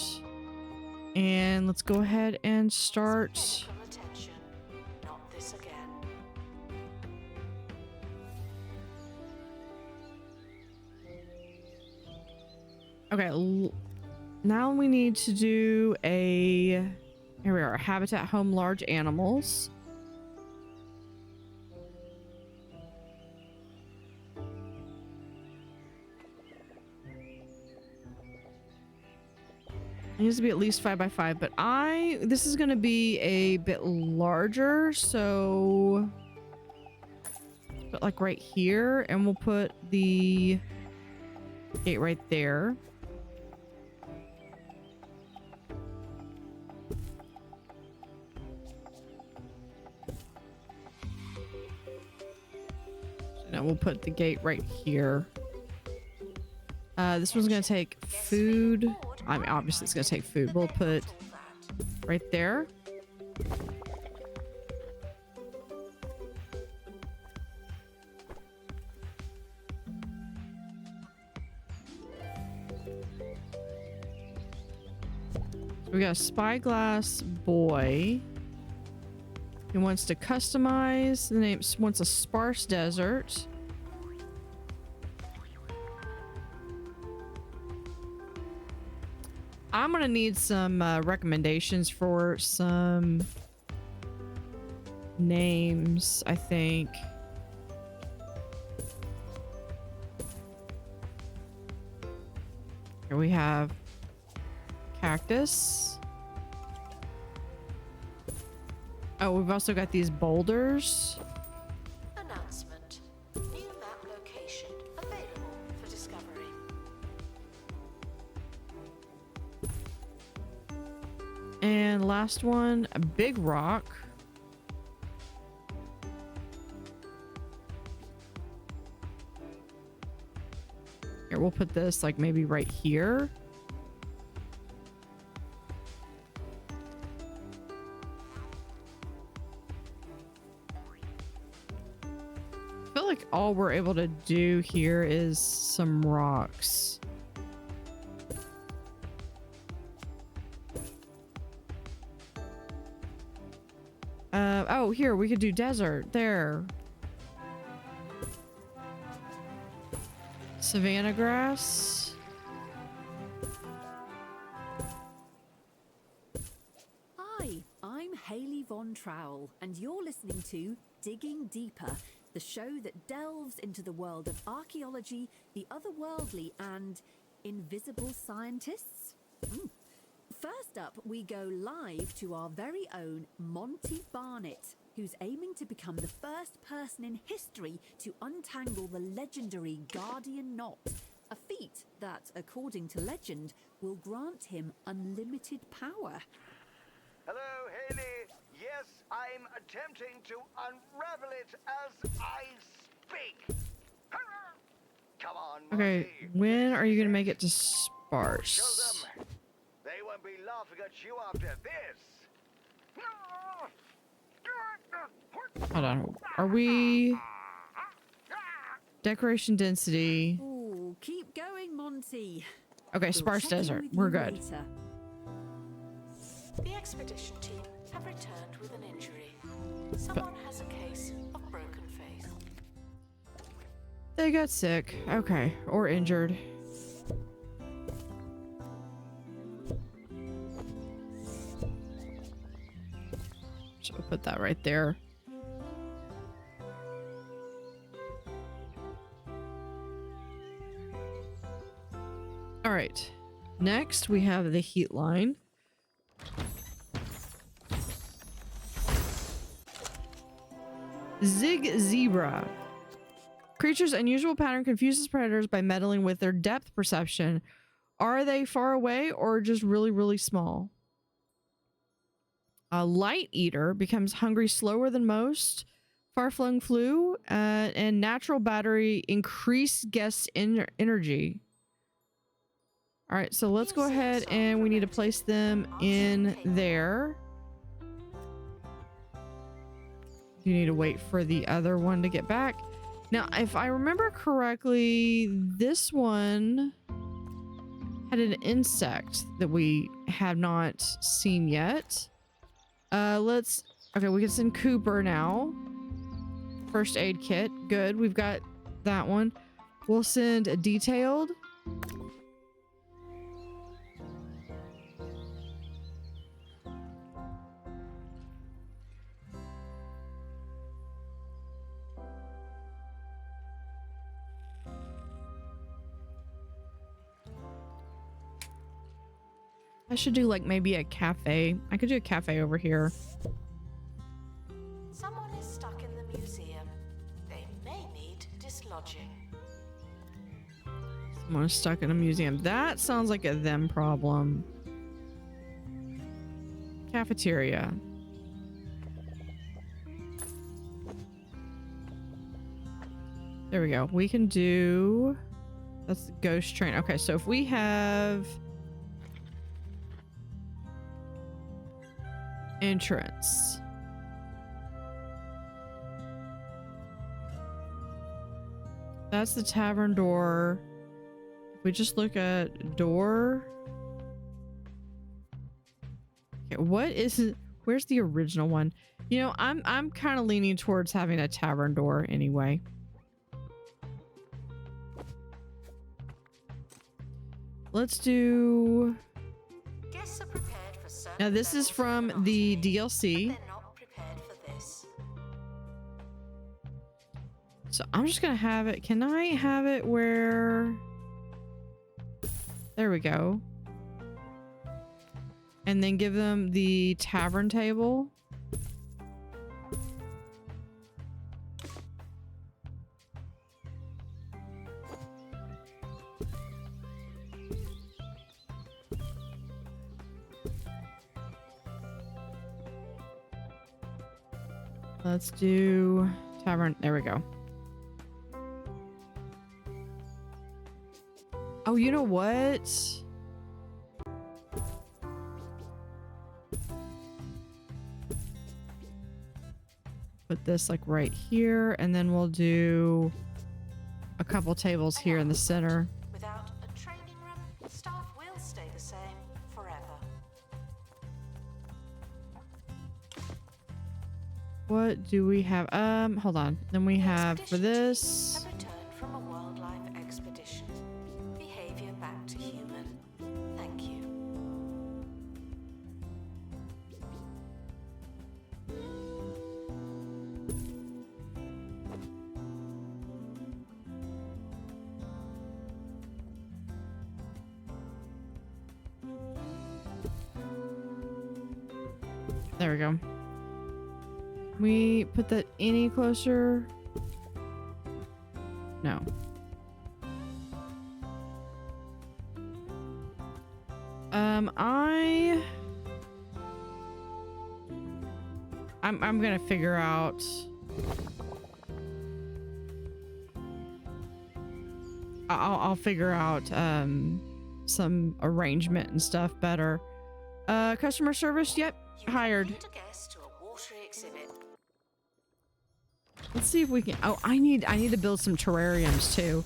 And let's go ahead and start. Not this again. Okay, now we need to do here we are, habitat home large animals. It needs to be at least 5x5, but this is going to be a bit larger, so put like right here, and we'll put the gate right there. No, we'll put the gate right here. This one's gonna take food. I mean, obviously it's gonna take food. We'll put right there. So we got a spyglass boy. He wants to customize. The name wants a sparse desert. I'm gonna need some recommendations for some names, I think. Here we have cactus. Oh, we've also got these boulders. Announcement. New map location available for discovery. And last one, a big rock. Here, we'll put this like maybe right here. I feel like all we're able to do here is some rocks. Oh, here, we could do desert. There. Savanna grass. Hi, I'm Hayley Von Trowell, and you're listening to Digging Deeper, the show that delves into the world of archaeology, the otherworldly, and invisible scientists. First up, we go live to our very own Monty Barnett, who's aiming to become the first person in history to untangle the legendary Guardian Knot, a feat that, according to legend, will grant him unlimited power. Hello, Haley. Yes, I'm attempting to unravel it as I speak. Come on, Okay, Monty. when are you gonna Yes. make it to Show sparse? them. They won't be laughing at you after this. Hold on. Are we decoration density? Ooh, keep going, Monty. Okay, We'll sparse check in desert. with We're you good. later. The expedition team have returned with an injury. Someone has a case of broken face. They got sick. Okay, or injured. So we'll put that right there. All right. Next, we have the heat line. Zig Zebra. Creature's unusual pattern confuses predators by meddling with their depth perception. Are they far away or just really, really small? A light eater becomes hungry slower than most. Far-flung flu and natural battery increase guest energy. All right, so let's go ahead and we need to place them in there. You need to wait for the other one to get back. Now, if I remember correctly, this one had an insect that we have not seen yet. Okay, we can send Cooper now. First aid kit. Good, we've got that one. We'll send a detailed. I should do like maybe a cafe. I could do a cafe over here. Someone is stuck in the museum. They may need dislodging. Someone is stuck in a museum. That sounds like a them problem. Cafeteria. There we go. We can do... That's the ghost train. Okay, so if we have... entrance. That's the tavern door. If we just look at door... Okay, what is it? Where's the original one? You know, I'm kind of leaning towards having a tavern door anyway. Let's do... Guests are prepared for certain Now this is levels of from the monotony, DLC. but they're not prepared for this. So I'm just gonna have it. Can I have it where... There we go. And then give them the tavern table. Let's do tavern. There we go. Oh, you know what? Put this like right here, and then we'll do a couple tables here in the center. Without a training room, staff will stay the same forever. What do we have? Hold on. Then we have for this. Have returned from a wildlife expedition. Behavior back to human. Thank you. There we go. We put that any closer? No. I'm gonna figure out. I'll figure out some arrangement and stuff better. Customer service, yep, hired. Lead a guest to a watery exhibit. Let's see if we can. Oh, I need to build some terrariums too.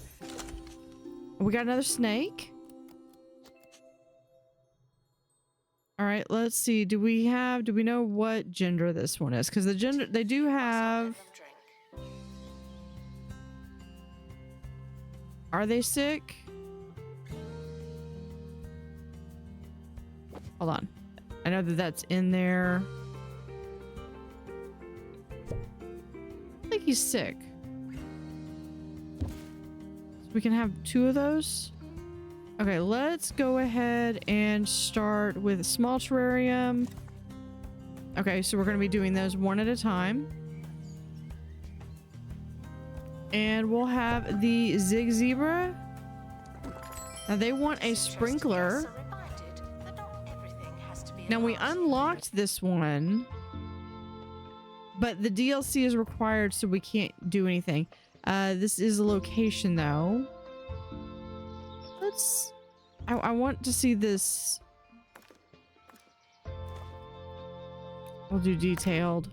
We got another snake. All right, let's see. Do we know what gender this one is? Because the gender, they do have. Are they sick? Hold on. I know that that's in there. I think he's sick. So we can have 2 of those. Okay, let's go ahead and start with a small terrarium. Okay, so we're going to be doing those one at a time. And we'll have the Zig Zebra. Now they want a sprinkler. Now we unlocked this one, but the DLC is required, so we can't do anything. This is a location though. I want to see this. We'll do detailed.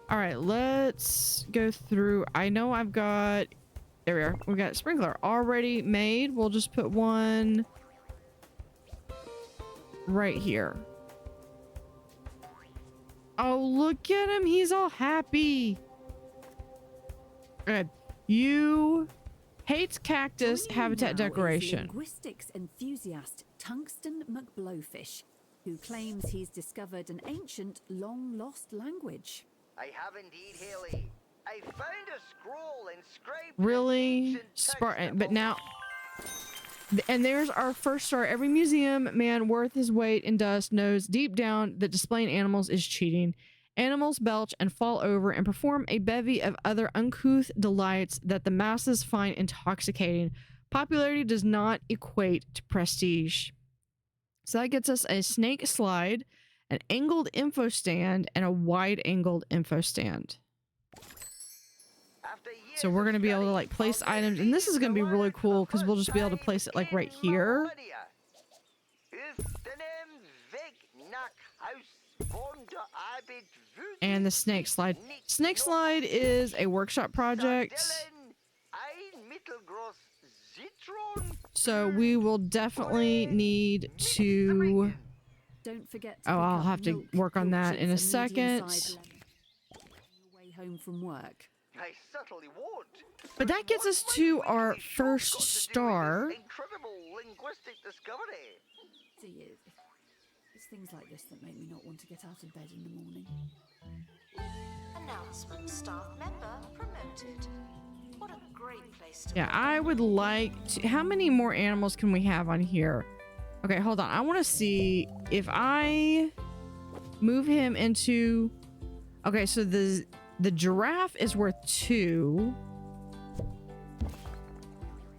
All right, let's go through. I know I've got, there we are. We got a sprinkler already made. We'll just put one right here. Oh, look at him. He's all happy. Good. You hates cactus habitat decoration. Linguistics enthusiast Tungsten McBlowfish, who claims he's discovered an ancient, long-lost language. I have indeed, Haley. I found a scroll inscribed. Really? Spartan. But now... And there's our first star. Every museum man worth his weight in dust knows deep down that displaying animals is cheating. Animals belch and fall over and perform a bevy of other uncouth delights that the masses find intoxicating. Popularity does not equate to prestige. So that gets us a snake slide, an angled info stand, and a wide-angled info stand. So we're gonna be able to like place items, and this is gonna be really cool because we'll just be able to place it like right here. And the snake slide. Snake slide is a workshop project. So we will definitely need to... Don't forget Oh, I'll have to work on that in a second. Way home from work. I certainly won't. But that gets us to our first star. Incredible linguistic discovery. See, it's things like this that make me not want to get out of bed in the morning. Announcement: staff member promoted. What a great place to Yeah, I would like to... How many more animals can we have on here? Okay, hold on. I want to see if I move him into... Okay, so the giraffe is worth 2.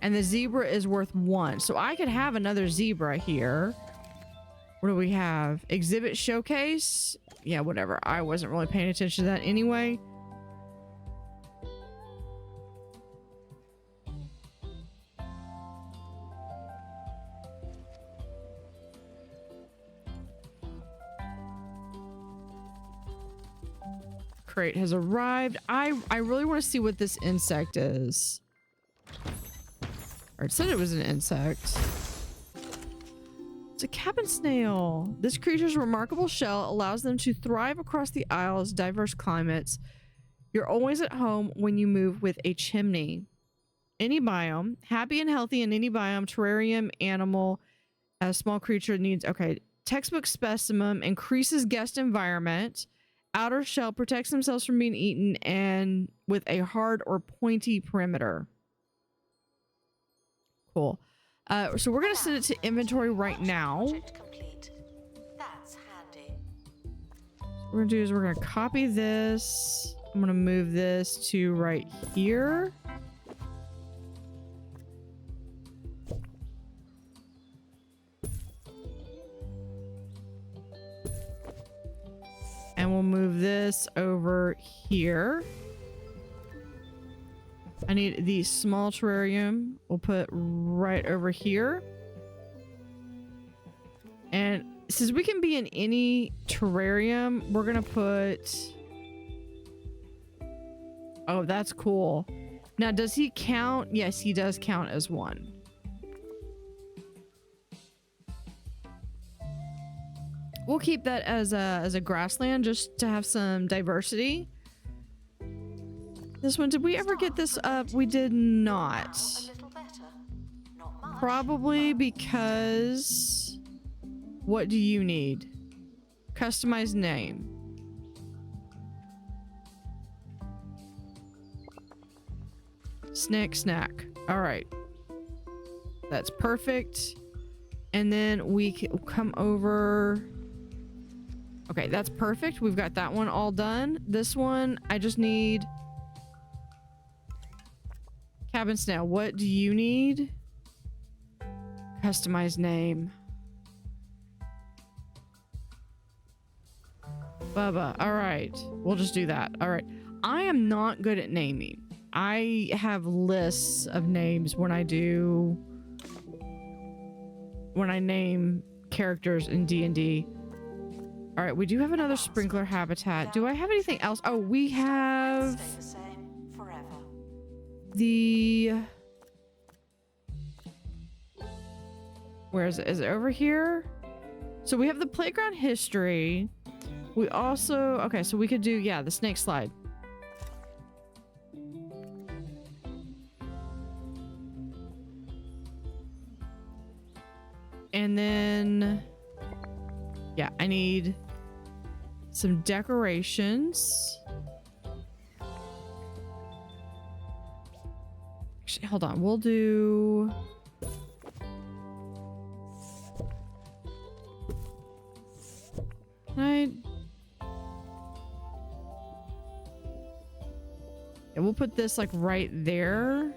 And the zebra is worth 1. So I could have another zebra here. What do we have? Exhibit showcase? Yeah, whatever. I wasn't really paying attention to that anyway. Crate has arrived. I really want to see what this insect is. Or it said it was an insect. It's a cabin snail. This creature's remarkable shell allows them to thrive across the Isle's diverse climates. You're always at home when you move with a chimney. Any biome, happy and healthy in any biome, terrarium, animal, a small creature needs, okay, textbook specimen, increases guest environment. Outer shell protects themselves from being eaten and with a hard or pointy perimeter. Cool. So we're going to send it to inventory right now. complete. That's handy. What we're going to do is we're going to copy this. I'm going to move this to right here. And we'll move this over here. I need the small terrarium. We'll put right over here. And since we can be in any terrarium, we're gonna put... Oh, that's cool. Now, does he count? Yes, he does count as 1. We'll keep that as a grassland just to have some diversity. This one, did we ever get this up? We did not. A little better. Not much. Probably because... What do you need? Customized name. Snack. All right. That's perfect. And then we can come over... Okay, that's perfect. We've got that one all done. This one, I just need... Cabin snail, what do you need? Customized name. Bubba. All right. We'll just do that. All right. I am not good at naming. I have lists of names when I name characters in D&D. All right. We do have another sprinkler habitat. Do I have anything else? Oh, we have Stay the same forever. the... Where is it? Is it over here? So we have the playground history. We also... Okay, so we could do, yeah, the snake slide. And then... Yeah, I need some decorations. Actually, hold on. We'll do... Yeah, we'll put this like right there.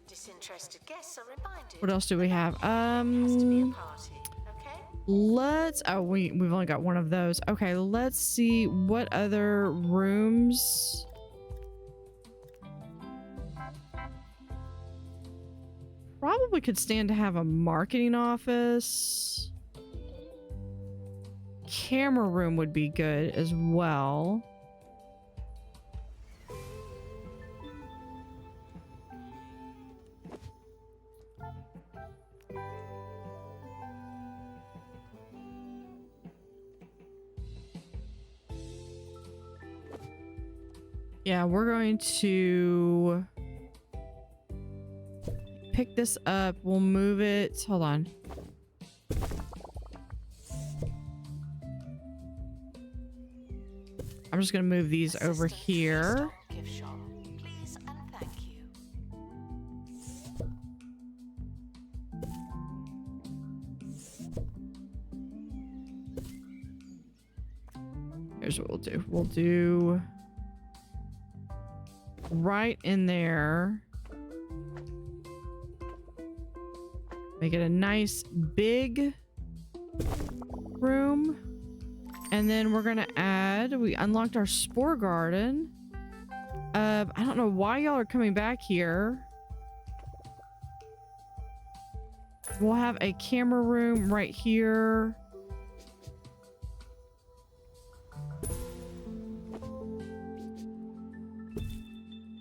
Disinterested guests are reminded. What else do we have? Has to be a party, okay? Let's, oh, we've only got one of those. Okay, let's see what other rooms. Probably could stand to have a marketing office. Camera room would be good as well. Yeah, we're going to pick this up. We'll move it. Hold on. I'm just going to move these over here. Gift shop, please and thank you. Here's what we'll do. We'll do right in there. Make it a nice big room. And then we're gonna add, we unlocked our spore garden. I don't know why y'all are coming back here. We'll have a camera room right here.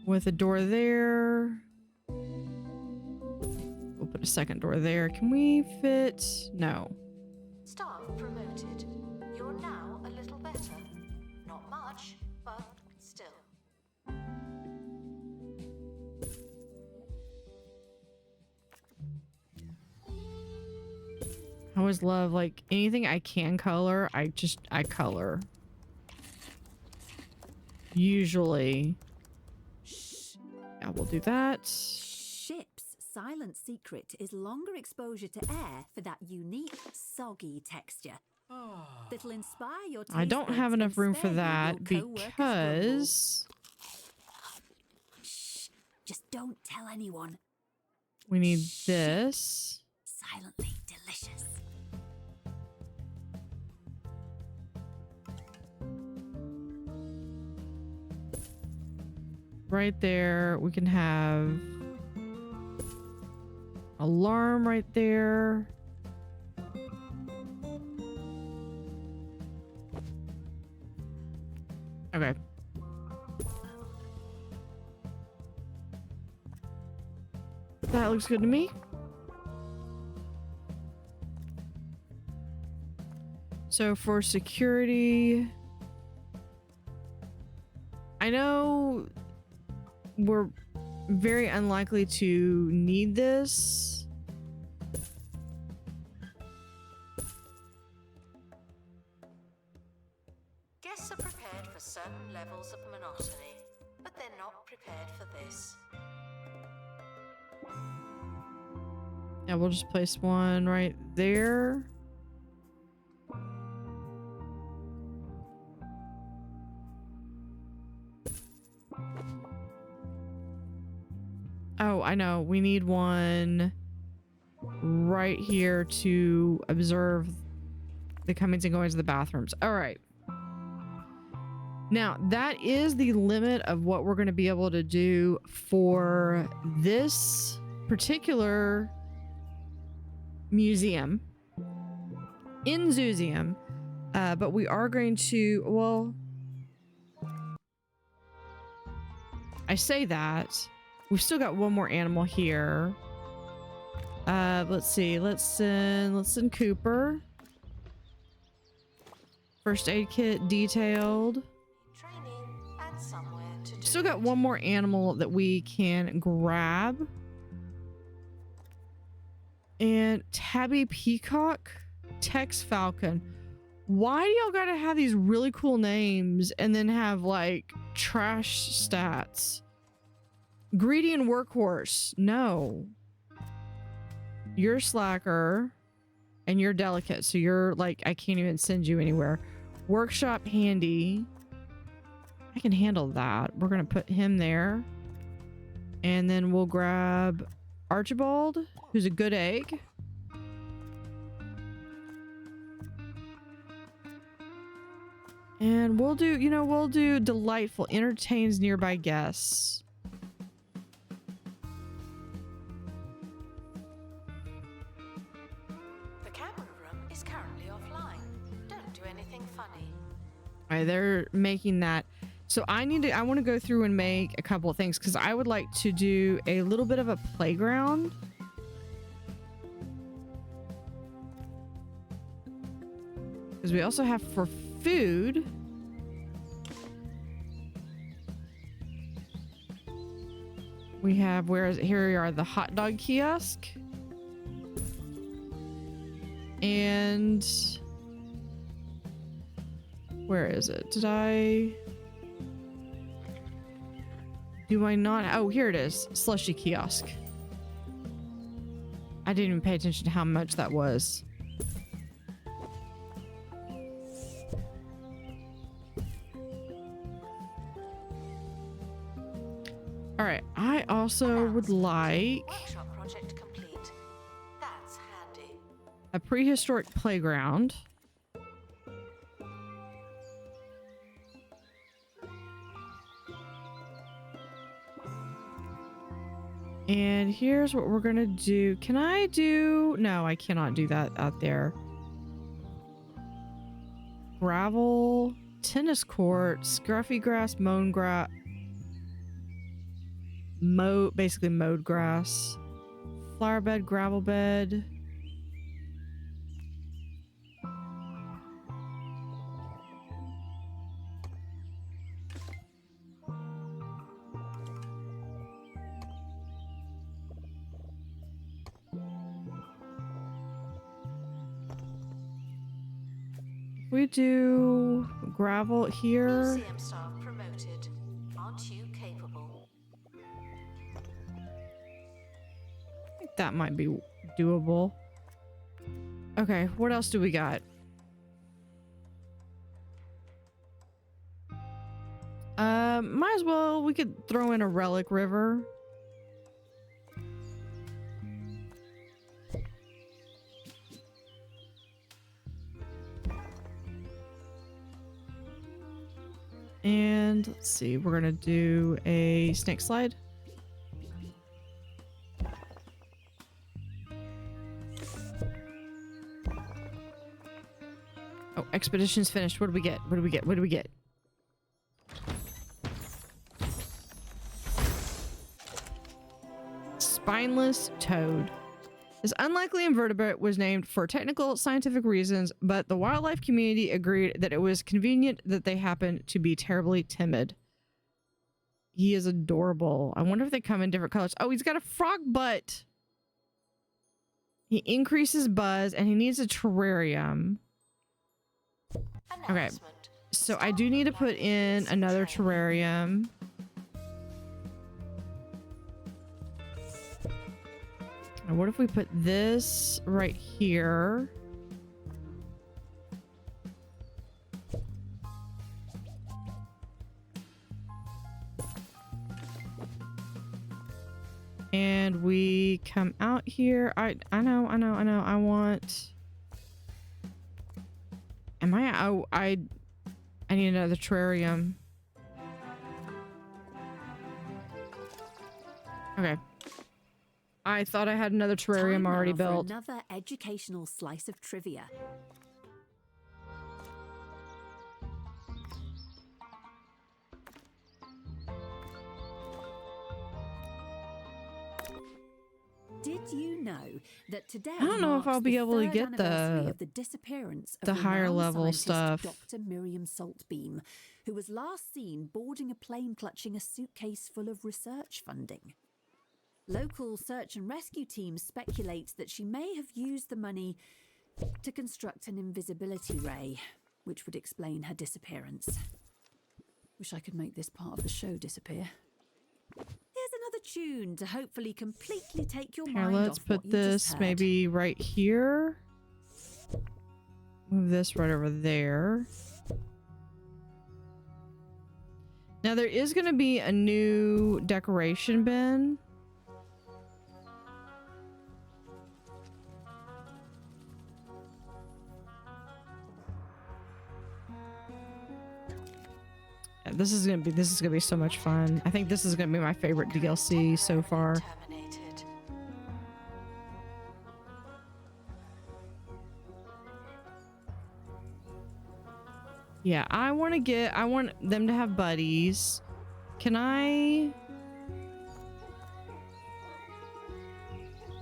With a door there. We'll put a second door there. Can we fit? No. Staff promoted. You're now a little better. Not much, but still. I always love, like, anything I can color, I color. Usually. Yeah, we'll do that. Ship's silent secret is longer exposure to air for that unique, soggy texture. That'll inspire your taste I don't have buds enough and room for spare you that your co-workers' because grumble. Shh, just don't tell anyone. we need this. Silently delicious. Right there. We can have alarm right there. Okay. That looks good to me. So for security, I know we're very unlikely to need this. Guests are prepared for certain levels of monotony, but they're not prepared for this. Yeah, we'll just place one right there. Oh, I know. We need one right here to observe the comings and goings of the bathrooms. All right. Now, that is the limit of what we're going to be able to do for this particular museum in Zooseum. But we are going to, well, I say that. We've still got one more animal here. Let's see. Let's send Cooper. First aid kit detailed. Training and somewhere to do Still got it. one more animal that we can grab. And Tabby Peacock, Tex Falcon. Why do y'all gotta have these really cool names and then have like trash stats? Greedy and Workhorse. No. You're slacker and you're delicate. So you're like, I can't even send you anywhere. Workshop handy. I can handle that. We're going to put him there. And then we'll grab Archibald, who's a good egg. And we'll do, you know, we'll do delightful, entertains nearby guests. The camera room is currently offline. Don't do anything funny. All right, they're making that. So I want to go through and make a couple of things because I would like to do a little bit of a playground. Because we also have for food. We have, here we are, the hot dog kiosk. And where is it? Do I not? Oh, here it is. Slushy kiosk. I didn't even pay attention to how much that was. All right, I also would like Workshop project complete. That's handy. a prehistoric playground. And here's what we're gonna do. Can I do? No, I cannot do that out there. Gravel, tennis court, scruffy grass, mown grass. Basically mowed grass, flower bed, gravel bed. We do gravel here. Museum staff promoted. Aren't you capable? I think that might be doable. Okay, what else do we got? Might as well, we could throw in a relic river. And let's see, we're gonna do a snake slide. Oh, expedition's finished. What do we get? What do we get? What do we get? Spineless toad. This unlikely invertebrate was named for technical scientific reasons, but the wildlife community agreed that it was convenient that they happened to be terribly timid. He is adorable. I wonder if they come in different colors. Oh, he's got a frog butt. He increases buzz and he needs a terrarium. Okay, so I do need to put in another terrarium. And what if we put this right here? And we come out here. I know. I want. Am I? Oh, I need another terrarium. Okay. I thought I had another terrarium Time now already for built. Another educational slice of trivia. Did you know that today I don't know if marks I'll be the able to third get anniversary of the disappearance of the higher renowned level scientist stuff. Dr. Miriam Saltbeam, who was last seen boarding a plane clutching a suitcase full of research funding. Local search and rescue teams speculate that she may have used the money to construct an invisibility ray, which would explain her disappearance. Wish I could make this part of the show disappear. Here's another tune to hopefully completely take your Here, mind let's off put what you just this heard. maybe right here. Move this right over there. Now there is going to be a new decoration bin. this is gonna be so much fun. I think this is gonna be my favorite DLC so far. Terminated. Yeah, I want them to have buddies. Can I?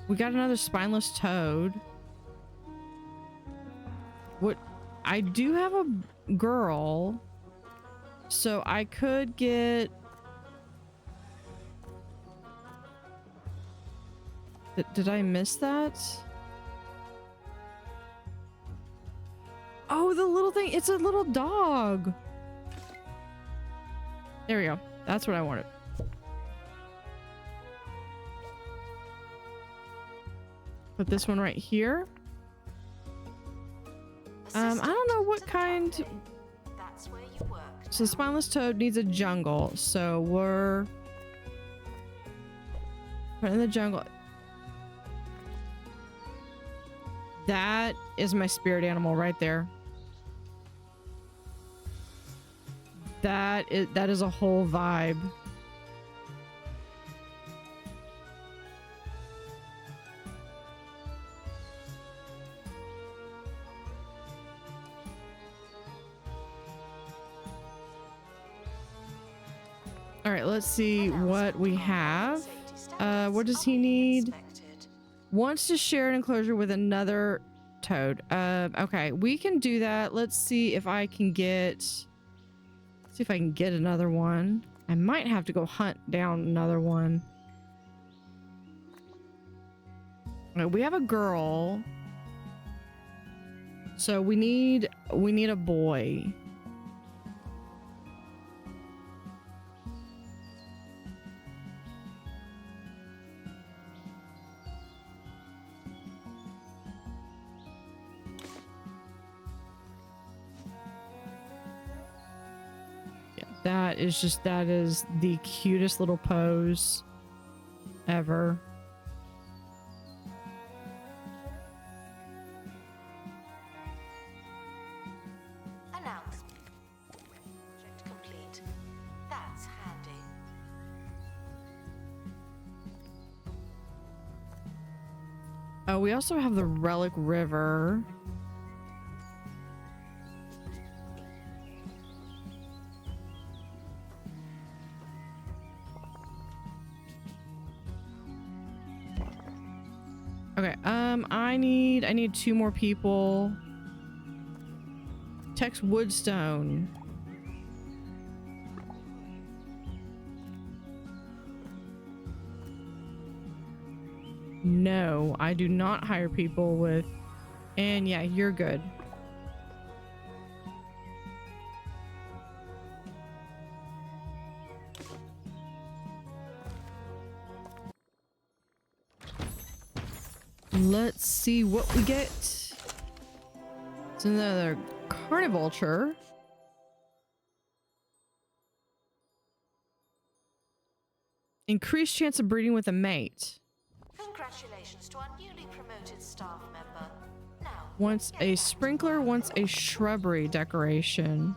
We got another spineless toad. What? I do have a girl, so I could get. Did I miss that? Oh, the little thing. It's a little dog. There we go. That's what I wanted. Put this one right here. I don't know what kind. That's where you work. So the spineless toad needs a jungle. So we're putting in the jungle. That is my spirit animal right there. That is a whole vibe. All right, let's see what we have. What does he need? Wants to share an enclosure with another toad. Okay, we can do that. Let's see if I can get. See if I can get another one. I might have to go hunt down another one. All right, we have a girl. So we need a boy. That is the cutest little pose ever. Announcement. Project complete. That's handy. Oh, we also have the Relic River. Okay, I need 2 more people. Tex Woodstone. No, I do not hire people with. And yeah, you're good. Let's see what we get. It's another Carnivulture. Increased chance of breeding with a mate. Congratulations to our newly promoted staff member. Now, Wants a sprinkler, wants a shrubbery decoration.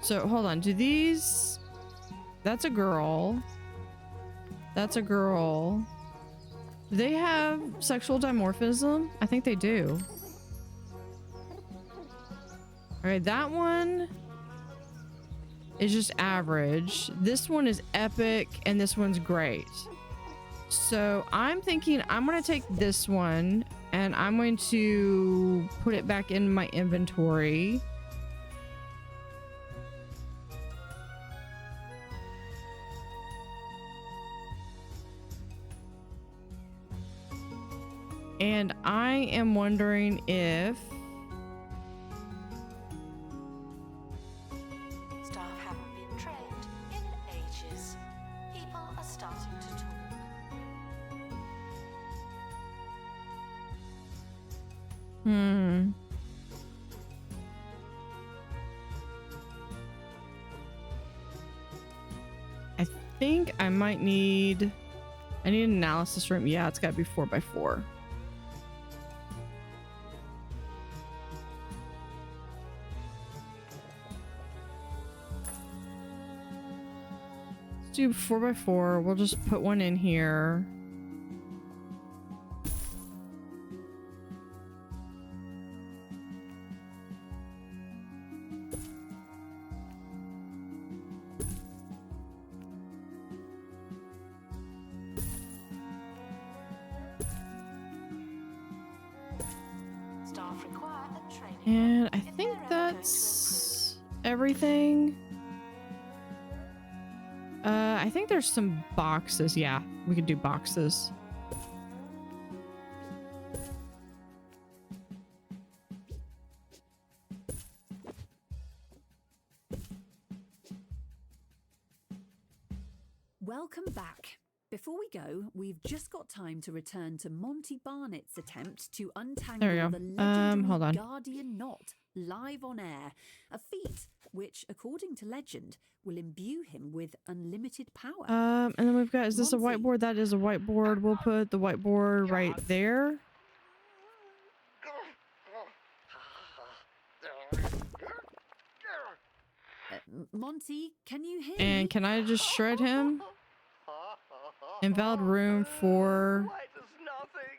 So hold on, do these... That's a girl. That's a girl. Do they have sexual dimorphism? I think they do. Alright, that one is just average. This one is epic, and this one's great. So I'm thinking I'm going to take this one, and I'm going to put it back in my inventory. And I am wondering if... staff haven't been trained in ages. People are starting to talk. I think I might need... I need an analysis room. Yeah, it's got to be 4x4. do 4x4. We'll just put one in here. Staff require a training. And I in think their own that's everything. I think there's some boxes. Yeah, we could do boxes. Welcome back. Before we go, we've just got time to return to Monty Barnett's attempt to untangle There we go. the legendary Hold on. Guardian knot live on air, a feat which, according to legend, will imbue him with unlimited power. And then we've got, is this a Monty. whiteboard? That is a whiteboard. We'll put the whiteboard right there. Monty, can you hear And me? can I just shred him? Invalid room for... Why does nothing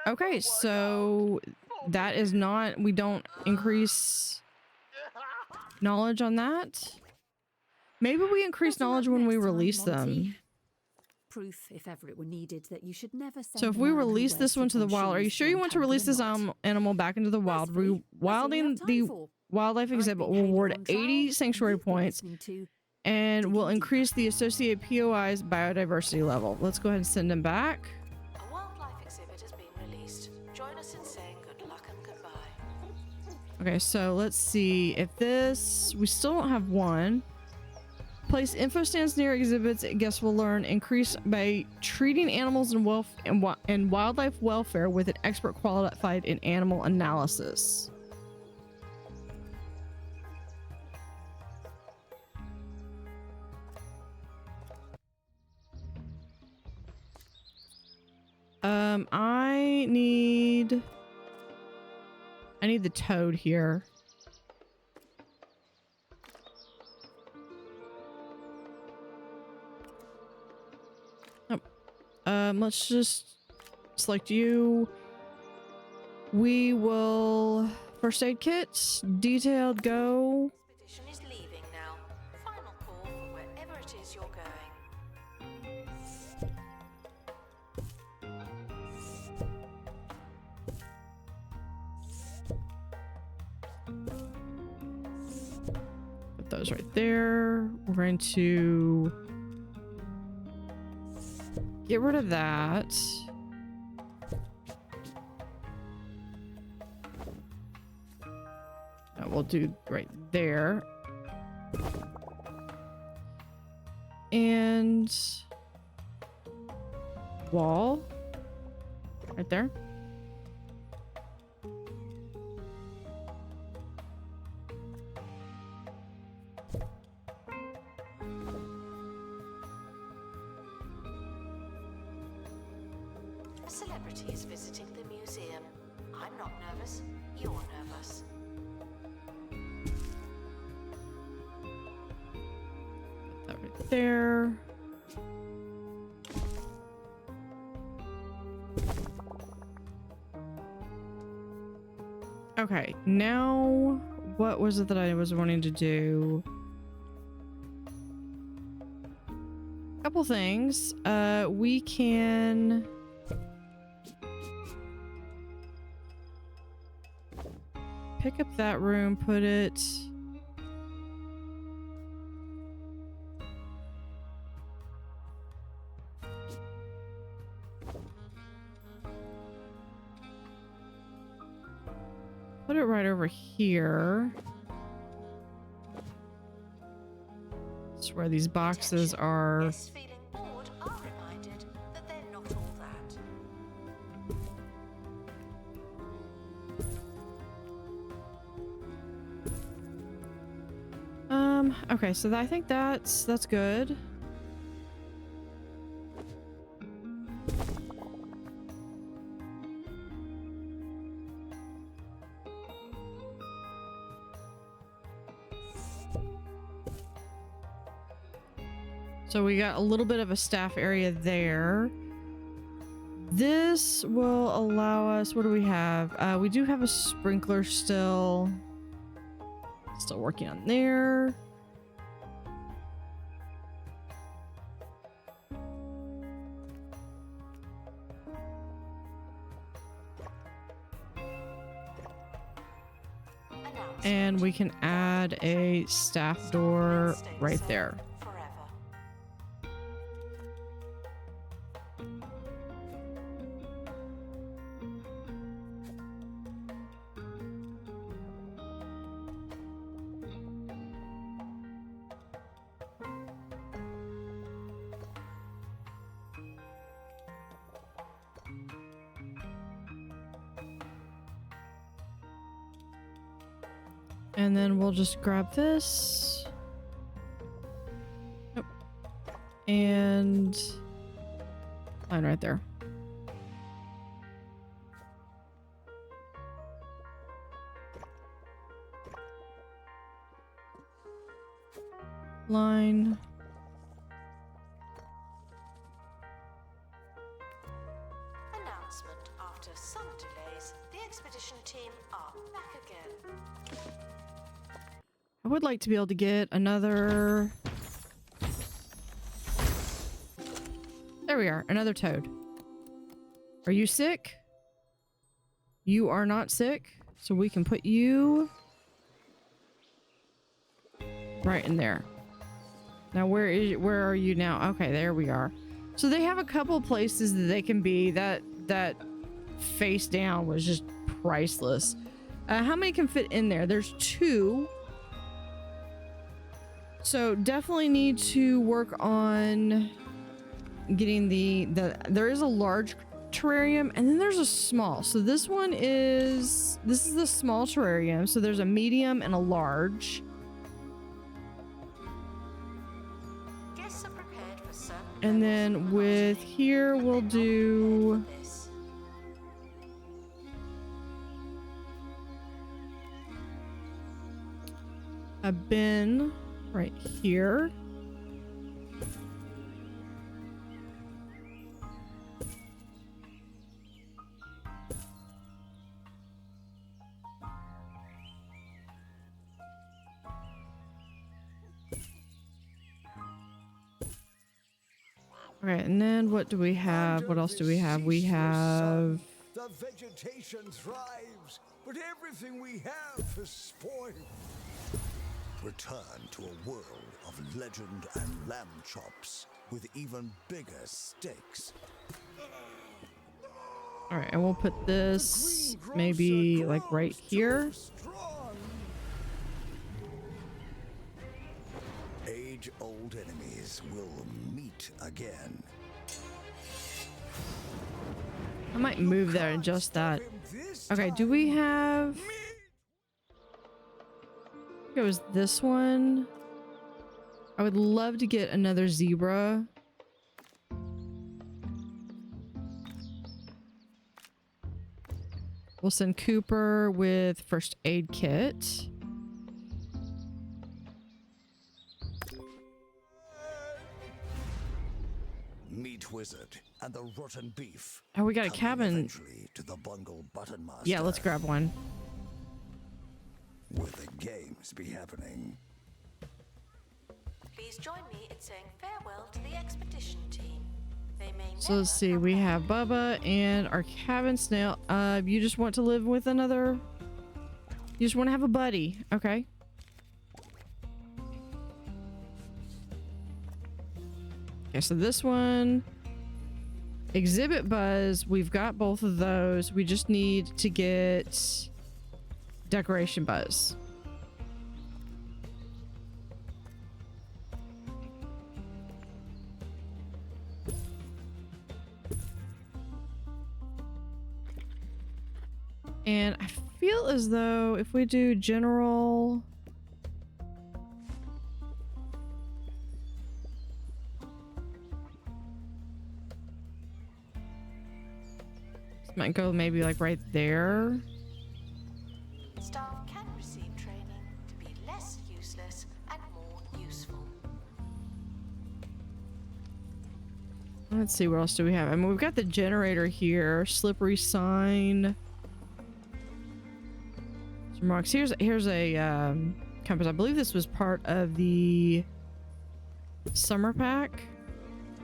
Okay, ever so work out? that is not... We don't increase knowledge on that. Maybe we increase Better luck knowledge when we next time, release them. Monty. Proof, if ever it were needed, that you should never send So if a we man who release wears this one to the slip-on wild, are you shoes sure you want to untangle release a this knot. animal back into the wild? Recipe, that's all we Rewilding have time the for. wildlife I've exhibit been will hanging reward on trial. 80 sanctuary You've been points listening to and Digging will Deeper. increase the associated POI's biodiversity level. Let's go ahead and send him back. A wildlife exhibit has been released. Join us in saying good luck and goodbye. Okay, so let's see if this... We still don't have one. Place info stands near exhibits. Guests will learn increase by treating animals and wildlife welfare with an expert qualified in animal analysis. I need the toad here. Let's just select you. We will first aid kit, detailed, go. Expedition is leaving now. Final call for wherever it is you're going. Put those right there. We're going to get rid of that. That we'll do right there. And wall right there. A celebrity is visiting the museum. I'm not nervous. You're nervous. Put that right there. Okay, now what was it that I was wanting to do? Couple things. We can pick up that room, put it right over here. That's where these boxes are. Guests feeling bored are reminded that they're not all that. Okay, so I think that's good. So we got a little bit of a staff area there. This will allow us, what do we have? We do have a sprinkler still. Still working on there. And we can add a staff door right there. And then we'll just grab this. Nope. And line right there. Line. Announcement. After some delays, the expedition team are back again. I would like to be able to get another... There we are, another toad. Are you sick? You are not sick, so we can put you right in there. Now where are you now? Okay, there we are. So they have a couple places that they can be. That face down was just priceless. How many can fit in there? There's 2. So definitely need to work on getting there is a large terrarium and then there's a small. So this is the small terrarium. So there's a medium and a large. Guests are prepared for certain And then with here we'll do a bin right here. Okay, and then what do we have? What else do we have? We have... The vegetation thrives, but everything we have is spoiled. Return to a world of legend and lamb chops with even bigger stakes. All right, and we'll put this maybe like right here. Age-old enemies will meet again. I might move that and adjust that. Okay, do we have... It was this one. I would love to get another zebra. We'll send Cooper with first aid kit. Meat wizard and the rotten beef. Oh, we got a Coming cabin. eventually to the bungle button master. Yeah, let's grab one. Where the games be happening. Please join me in saying farewell to the expedition team. They may So let's see, we have Bubba and our cabin snail. You just want to live with another... You just want to have a buddy. Okay. Okay, so this one... Exhibit Buzz, we've got both of those. We just need to get Decoration Buzz. And I feel as though if we do general... This might go maybe like right there. Staff can receive training to be less useless and more useful. Let's see, what else do we have? I mean, we've got the generator here. Slippery sign. Some rocks. Here's a compass. I believe this was part of the summer pack.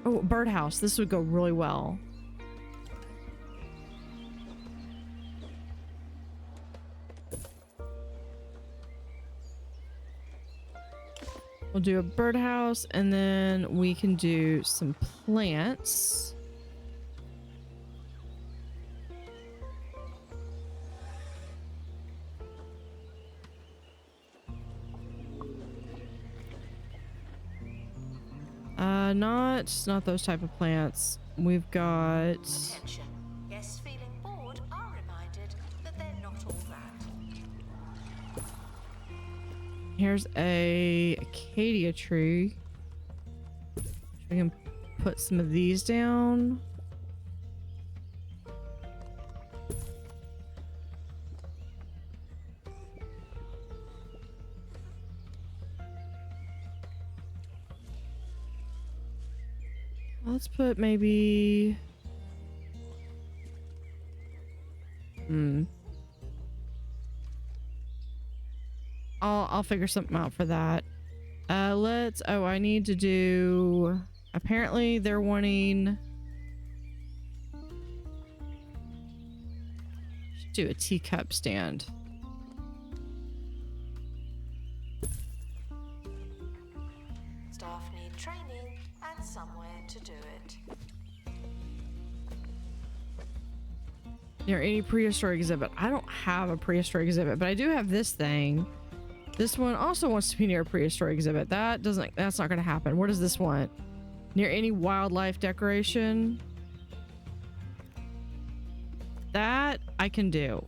Oh, birdhouse. This would go really well. We'll do a birdhouse, and then we can do some plants. Not those type of plants. We've got... Attention. Guests feeling bored are reminded that they're not all that. Here's a acacia tree. We can put some of these down. Let's put maybe... I'll figure something out for that. I need to do... Apparently they're wanting... Should do a teacup stand. Staff need training and somewhere to do it. Near any prehistoric exhibit. I don't have a prehistoric exhibit, but I do have this thing. This one also wants to be near a prehistoric exhibit. That's not going to happen. What does this want? Near any wildlife decoration. That I can do.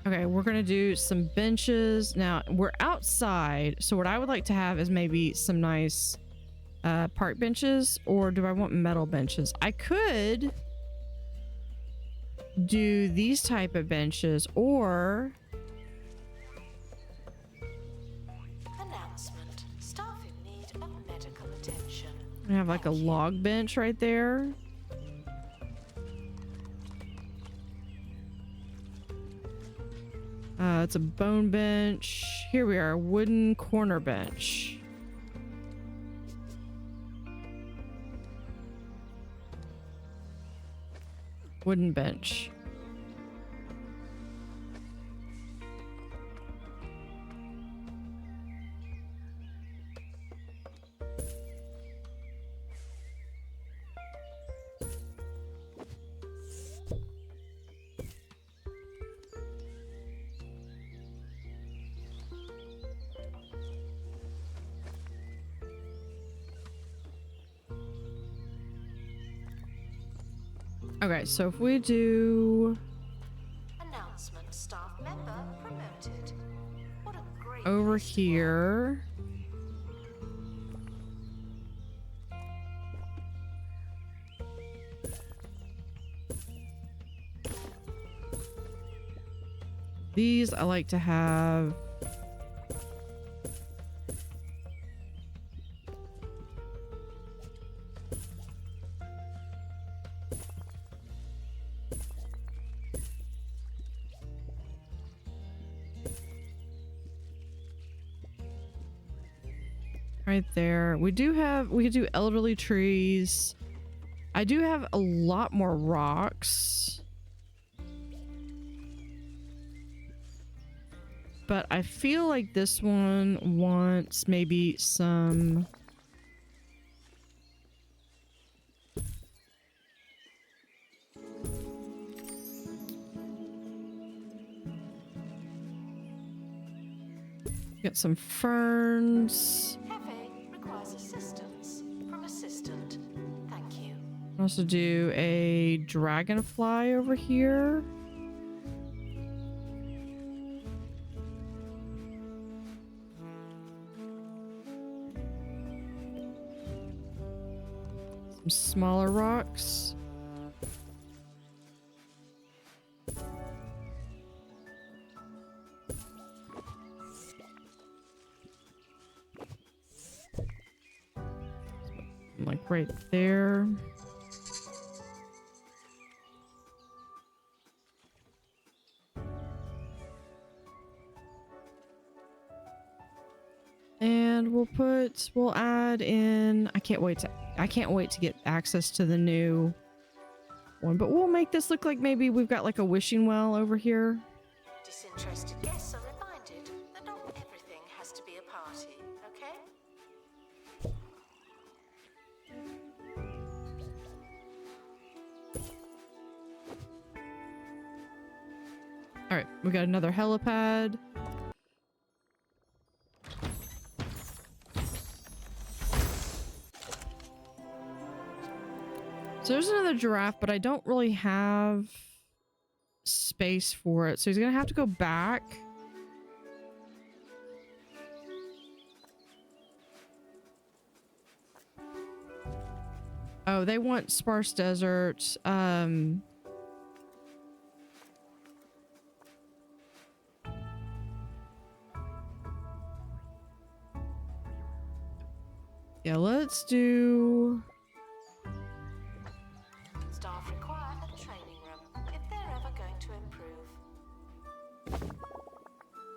Okay, we're gonna do some benches. Now, we're outside, so what I would like to have is maybe some nice park benches, or do I want metal benches? I could do these type of benches, or... Announcement. Staff in need of medical attention. I have like a log bench right there. It's a bone bench. Here we are, a wooden corner bench. Wooden bench. Okay, so if we do Announcement. Staff member promoted. What a great over place to work. here, these I like to have right there. We could do elderly trees. I do have a lot more rocks, but I feel like this one wants maybe some... Get some ferns. Hefe requires assistance from assistant. Thank you. Also do a dragonfly over here. Some smaller rocks. right there. And we'll add in, I can't wait to get access to the new one, but we'll make this look like maybe we've got like a wishing well over here. Disinterested guests are reminded that not everything has to be a party, okay? All right, we got another helipad. So there's another giraffe, but I don't really have space for it. So he's gonna have to go back. Oh, they want sparse desert. Yeah, let's do... Staff require a training room if they're ever going to improve.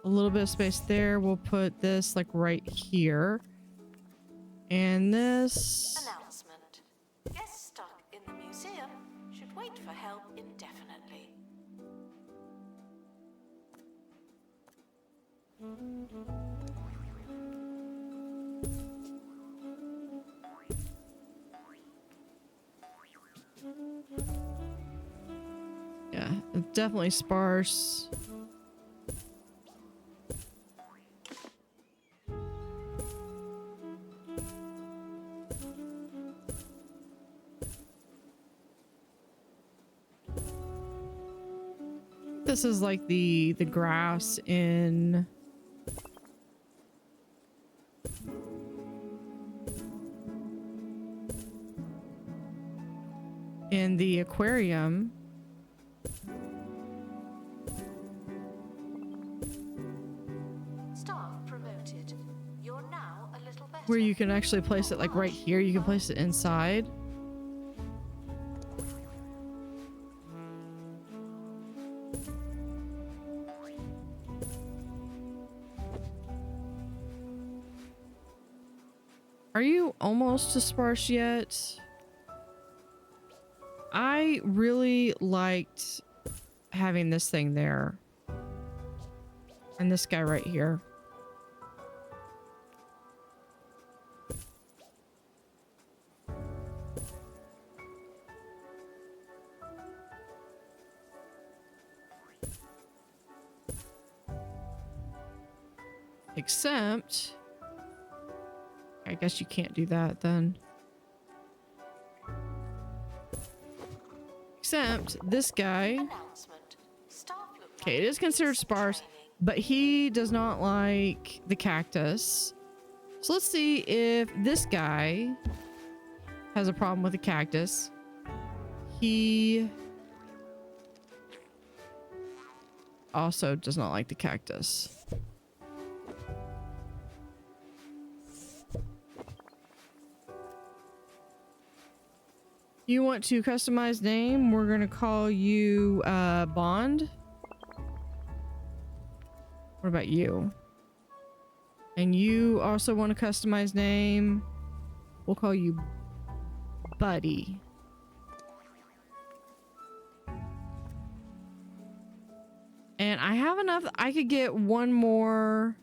a little bit of space there. We'll put this like right here. And this... Announcement. Guests stuck in the museum should wait for help indefinitely. Yeah, it's definitely sparse. This is like the grass in the aquarium. Staff promoted. You're now a little better. Where you can actually place it like right here. You can place it inside. Are you almost to sparse yet? I really liked having this thing there. And this guy right here. Except... I guess you can't do that then. Except this guy. Announcement. Staff look Okay, it like is considered decent sparse, training. but he does not like the cactus. So let's see if this guy has a problem with the cactus. He also does not like the cactus. You want to customize name? We're gonna call you Bond. What about you? And you also want to customize name? We'll call you Buddy. And I have enough. I could get one more.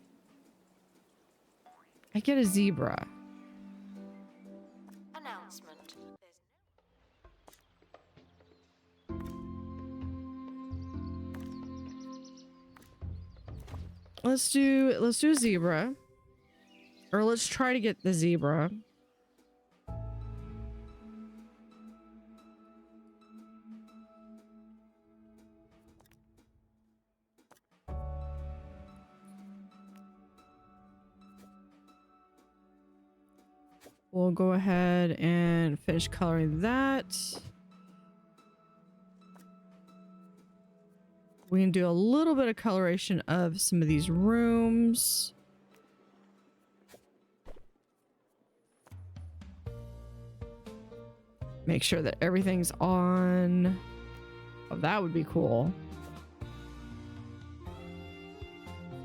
I get a zebra. Announcement. Let's do a zebra. Or let's try to get the zebra. We'll go ahead and finish coloring that. We can do a little bit of coloration of some of these rooms. Make sure that everything's on. Oh, that would be cool.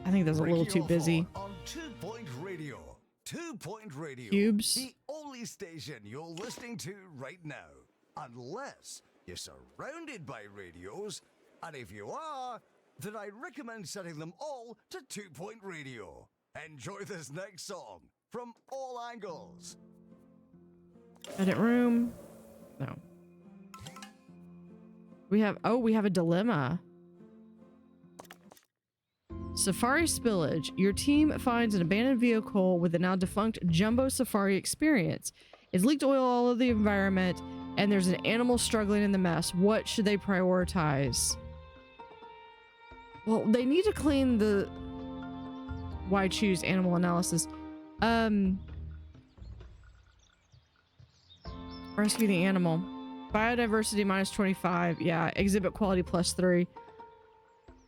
I think that's a little too busy. On 2 Point Radio. 2 Point Radio. Cubes. The only station you're listening to right now. Unless you're surrounded by radios. And if you are, then I recommend setting them all to 2 Point Radio. Enjoy this next song from all angles. Edit room. No. We have a dilemma. Safari spillage. Your team finds an abandoned vehicle with the now defunct Jumbo Safari experience. It's leaked oil all over the environment, and there's an animal struggling in the mess. What should they prioritize? Well, they need to clean the... Why choose animal analysis? Rescue the animal. Biodiversity minus 25. Yeah, exhibit quality plus 3.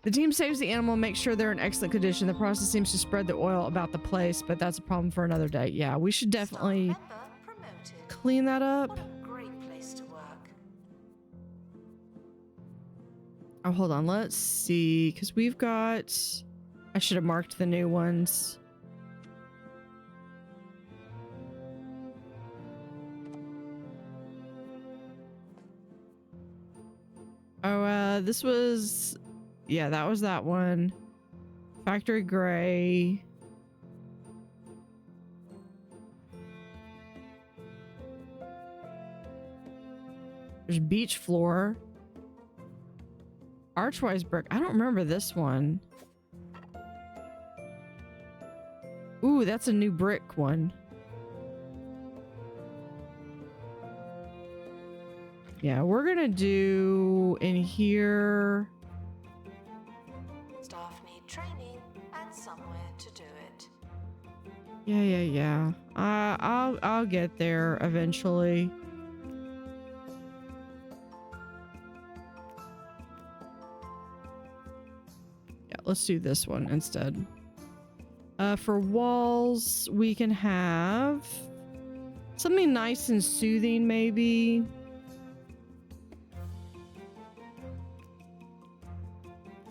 The team saves the animal, makes sure they're in excellent condition. The process seems to spread the oil about the place, but that's a problem for another day. Yeah, we should definitely clean that up. What a great place to work. Oh, hold on. Let's see, because we've got... I should have marked the new ones. Oh, this was... Yeah, that was that one. Factory gray. There's beach floor. Archwise brick. I don't remember this one. Ooh, that's a new brick one. Yeah, we're gonna do in here. Staff need training and somewhere to do it. Yeah. I'll get there eventually. Yeah, let's do this one instead. For walls, we can have something nice and soothing, maybe.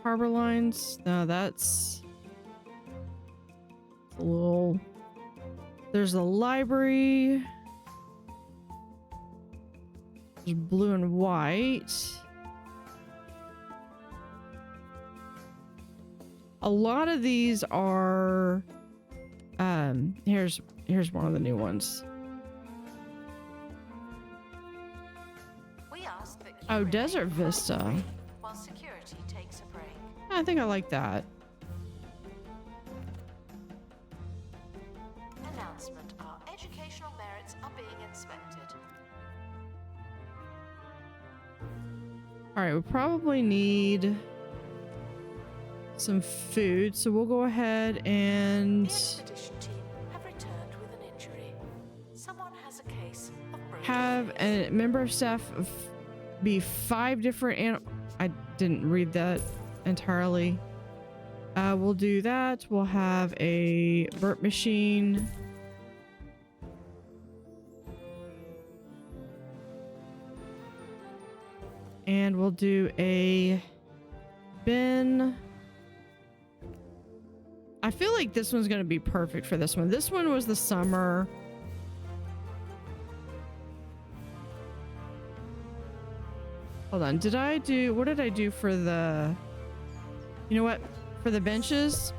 Harbor lines. No, that's a little... There's a library. There's blue and white. A lot of these are here's one of the new ones. We ask that you Oh, remain Desert Vista. free while security takes a break. I think I like that. Announcement: our educational merits are being inspected. All right, we probably need some food, so we'll go ahead and The expedition team have returned with an injury. Someone has a case of broken have ears. a member of staff be 5 different I didn't read that entirely. We'll do that. We'll have a burp machine. And we'll do a bin. I feel like this one's going to be perfect for this one. This one was the summer. Hold on. What did I do for the... You know what? For the benches?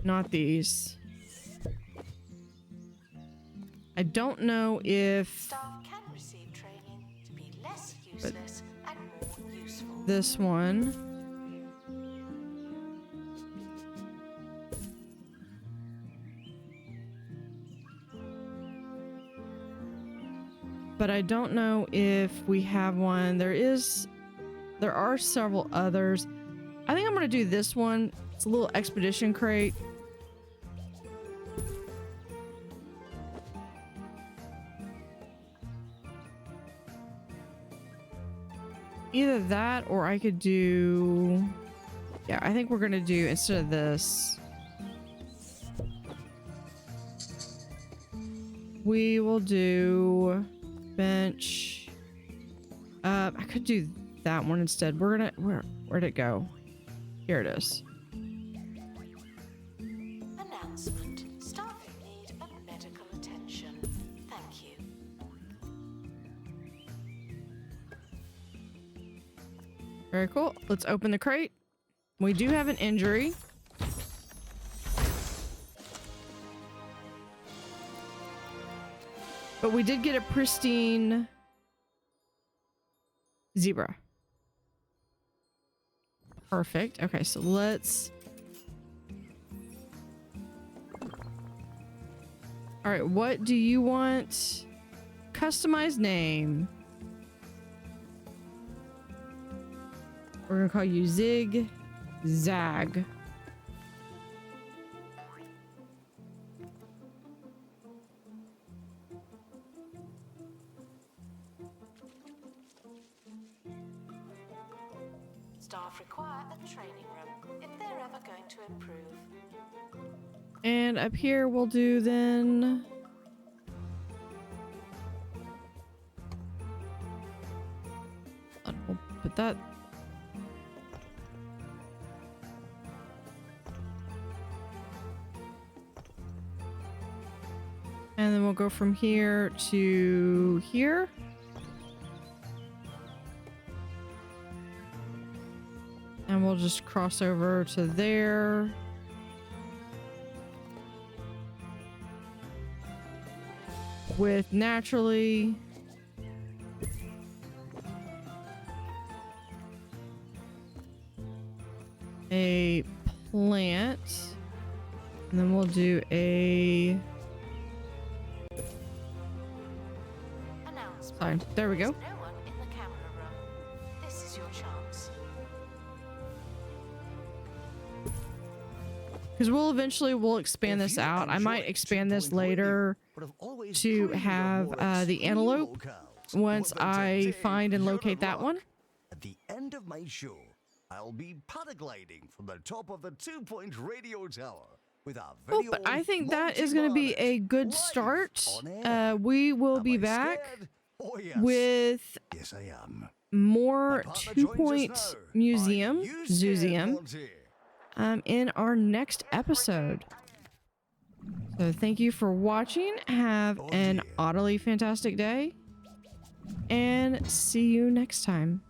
Not these. I don't know if Staff can receive training to be less useless and more useful. this one. But I don't know if we have one. There are several others. I think I'm going to do this one. It's a little expedition crate. Either that or I could do... Yeah, I think we're going to do, instead of this, We will do bench. I could do that one instead. We're gonna where'd it go? Here it is. Announcement. Staff in need of medical attention. Thank you. Very cool. Let's open the crate. We do have an injury. But we did get a pristine zebra. Perfect. Okay, so let's... All right, what do you want? Customized name. We're gonna call you Zig Zag. Staff require a training room if they're ever going to improve. And up here we'll do then... We'll put that... And then we'll go from here to here. And we'll just cross over to there. With naturally a plant. And then we'll do a... Sorry, there we go. No one in the camera room. This is your chance. Because we'll expand this out. I might expand this later to have the antelope once I find and locate that one. At the end of my show, I'll be paragliding from the top of the 2-point radio tower with our Oh, but I think that is going to be a good start. We will be back Oh, yes. with Yes, I am. more My partner 2-point joins us now. museum, Are you Zooseum, scared, Monty? in our next episode. So thank you for watching. Have an utterly fantastic day. And see you next time.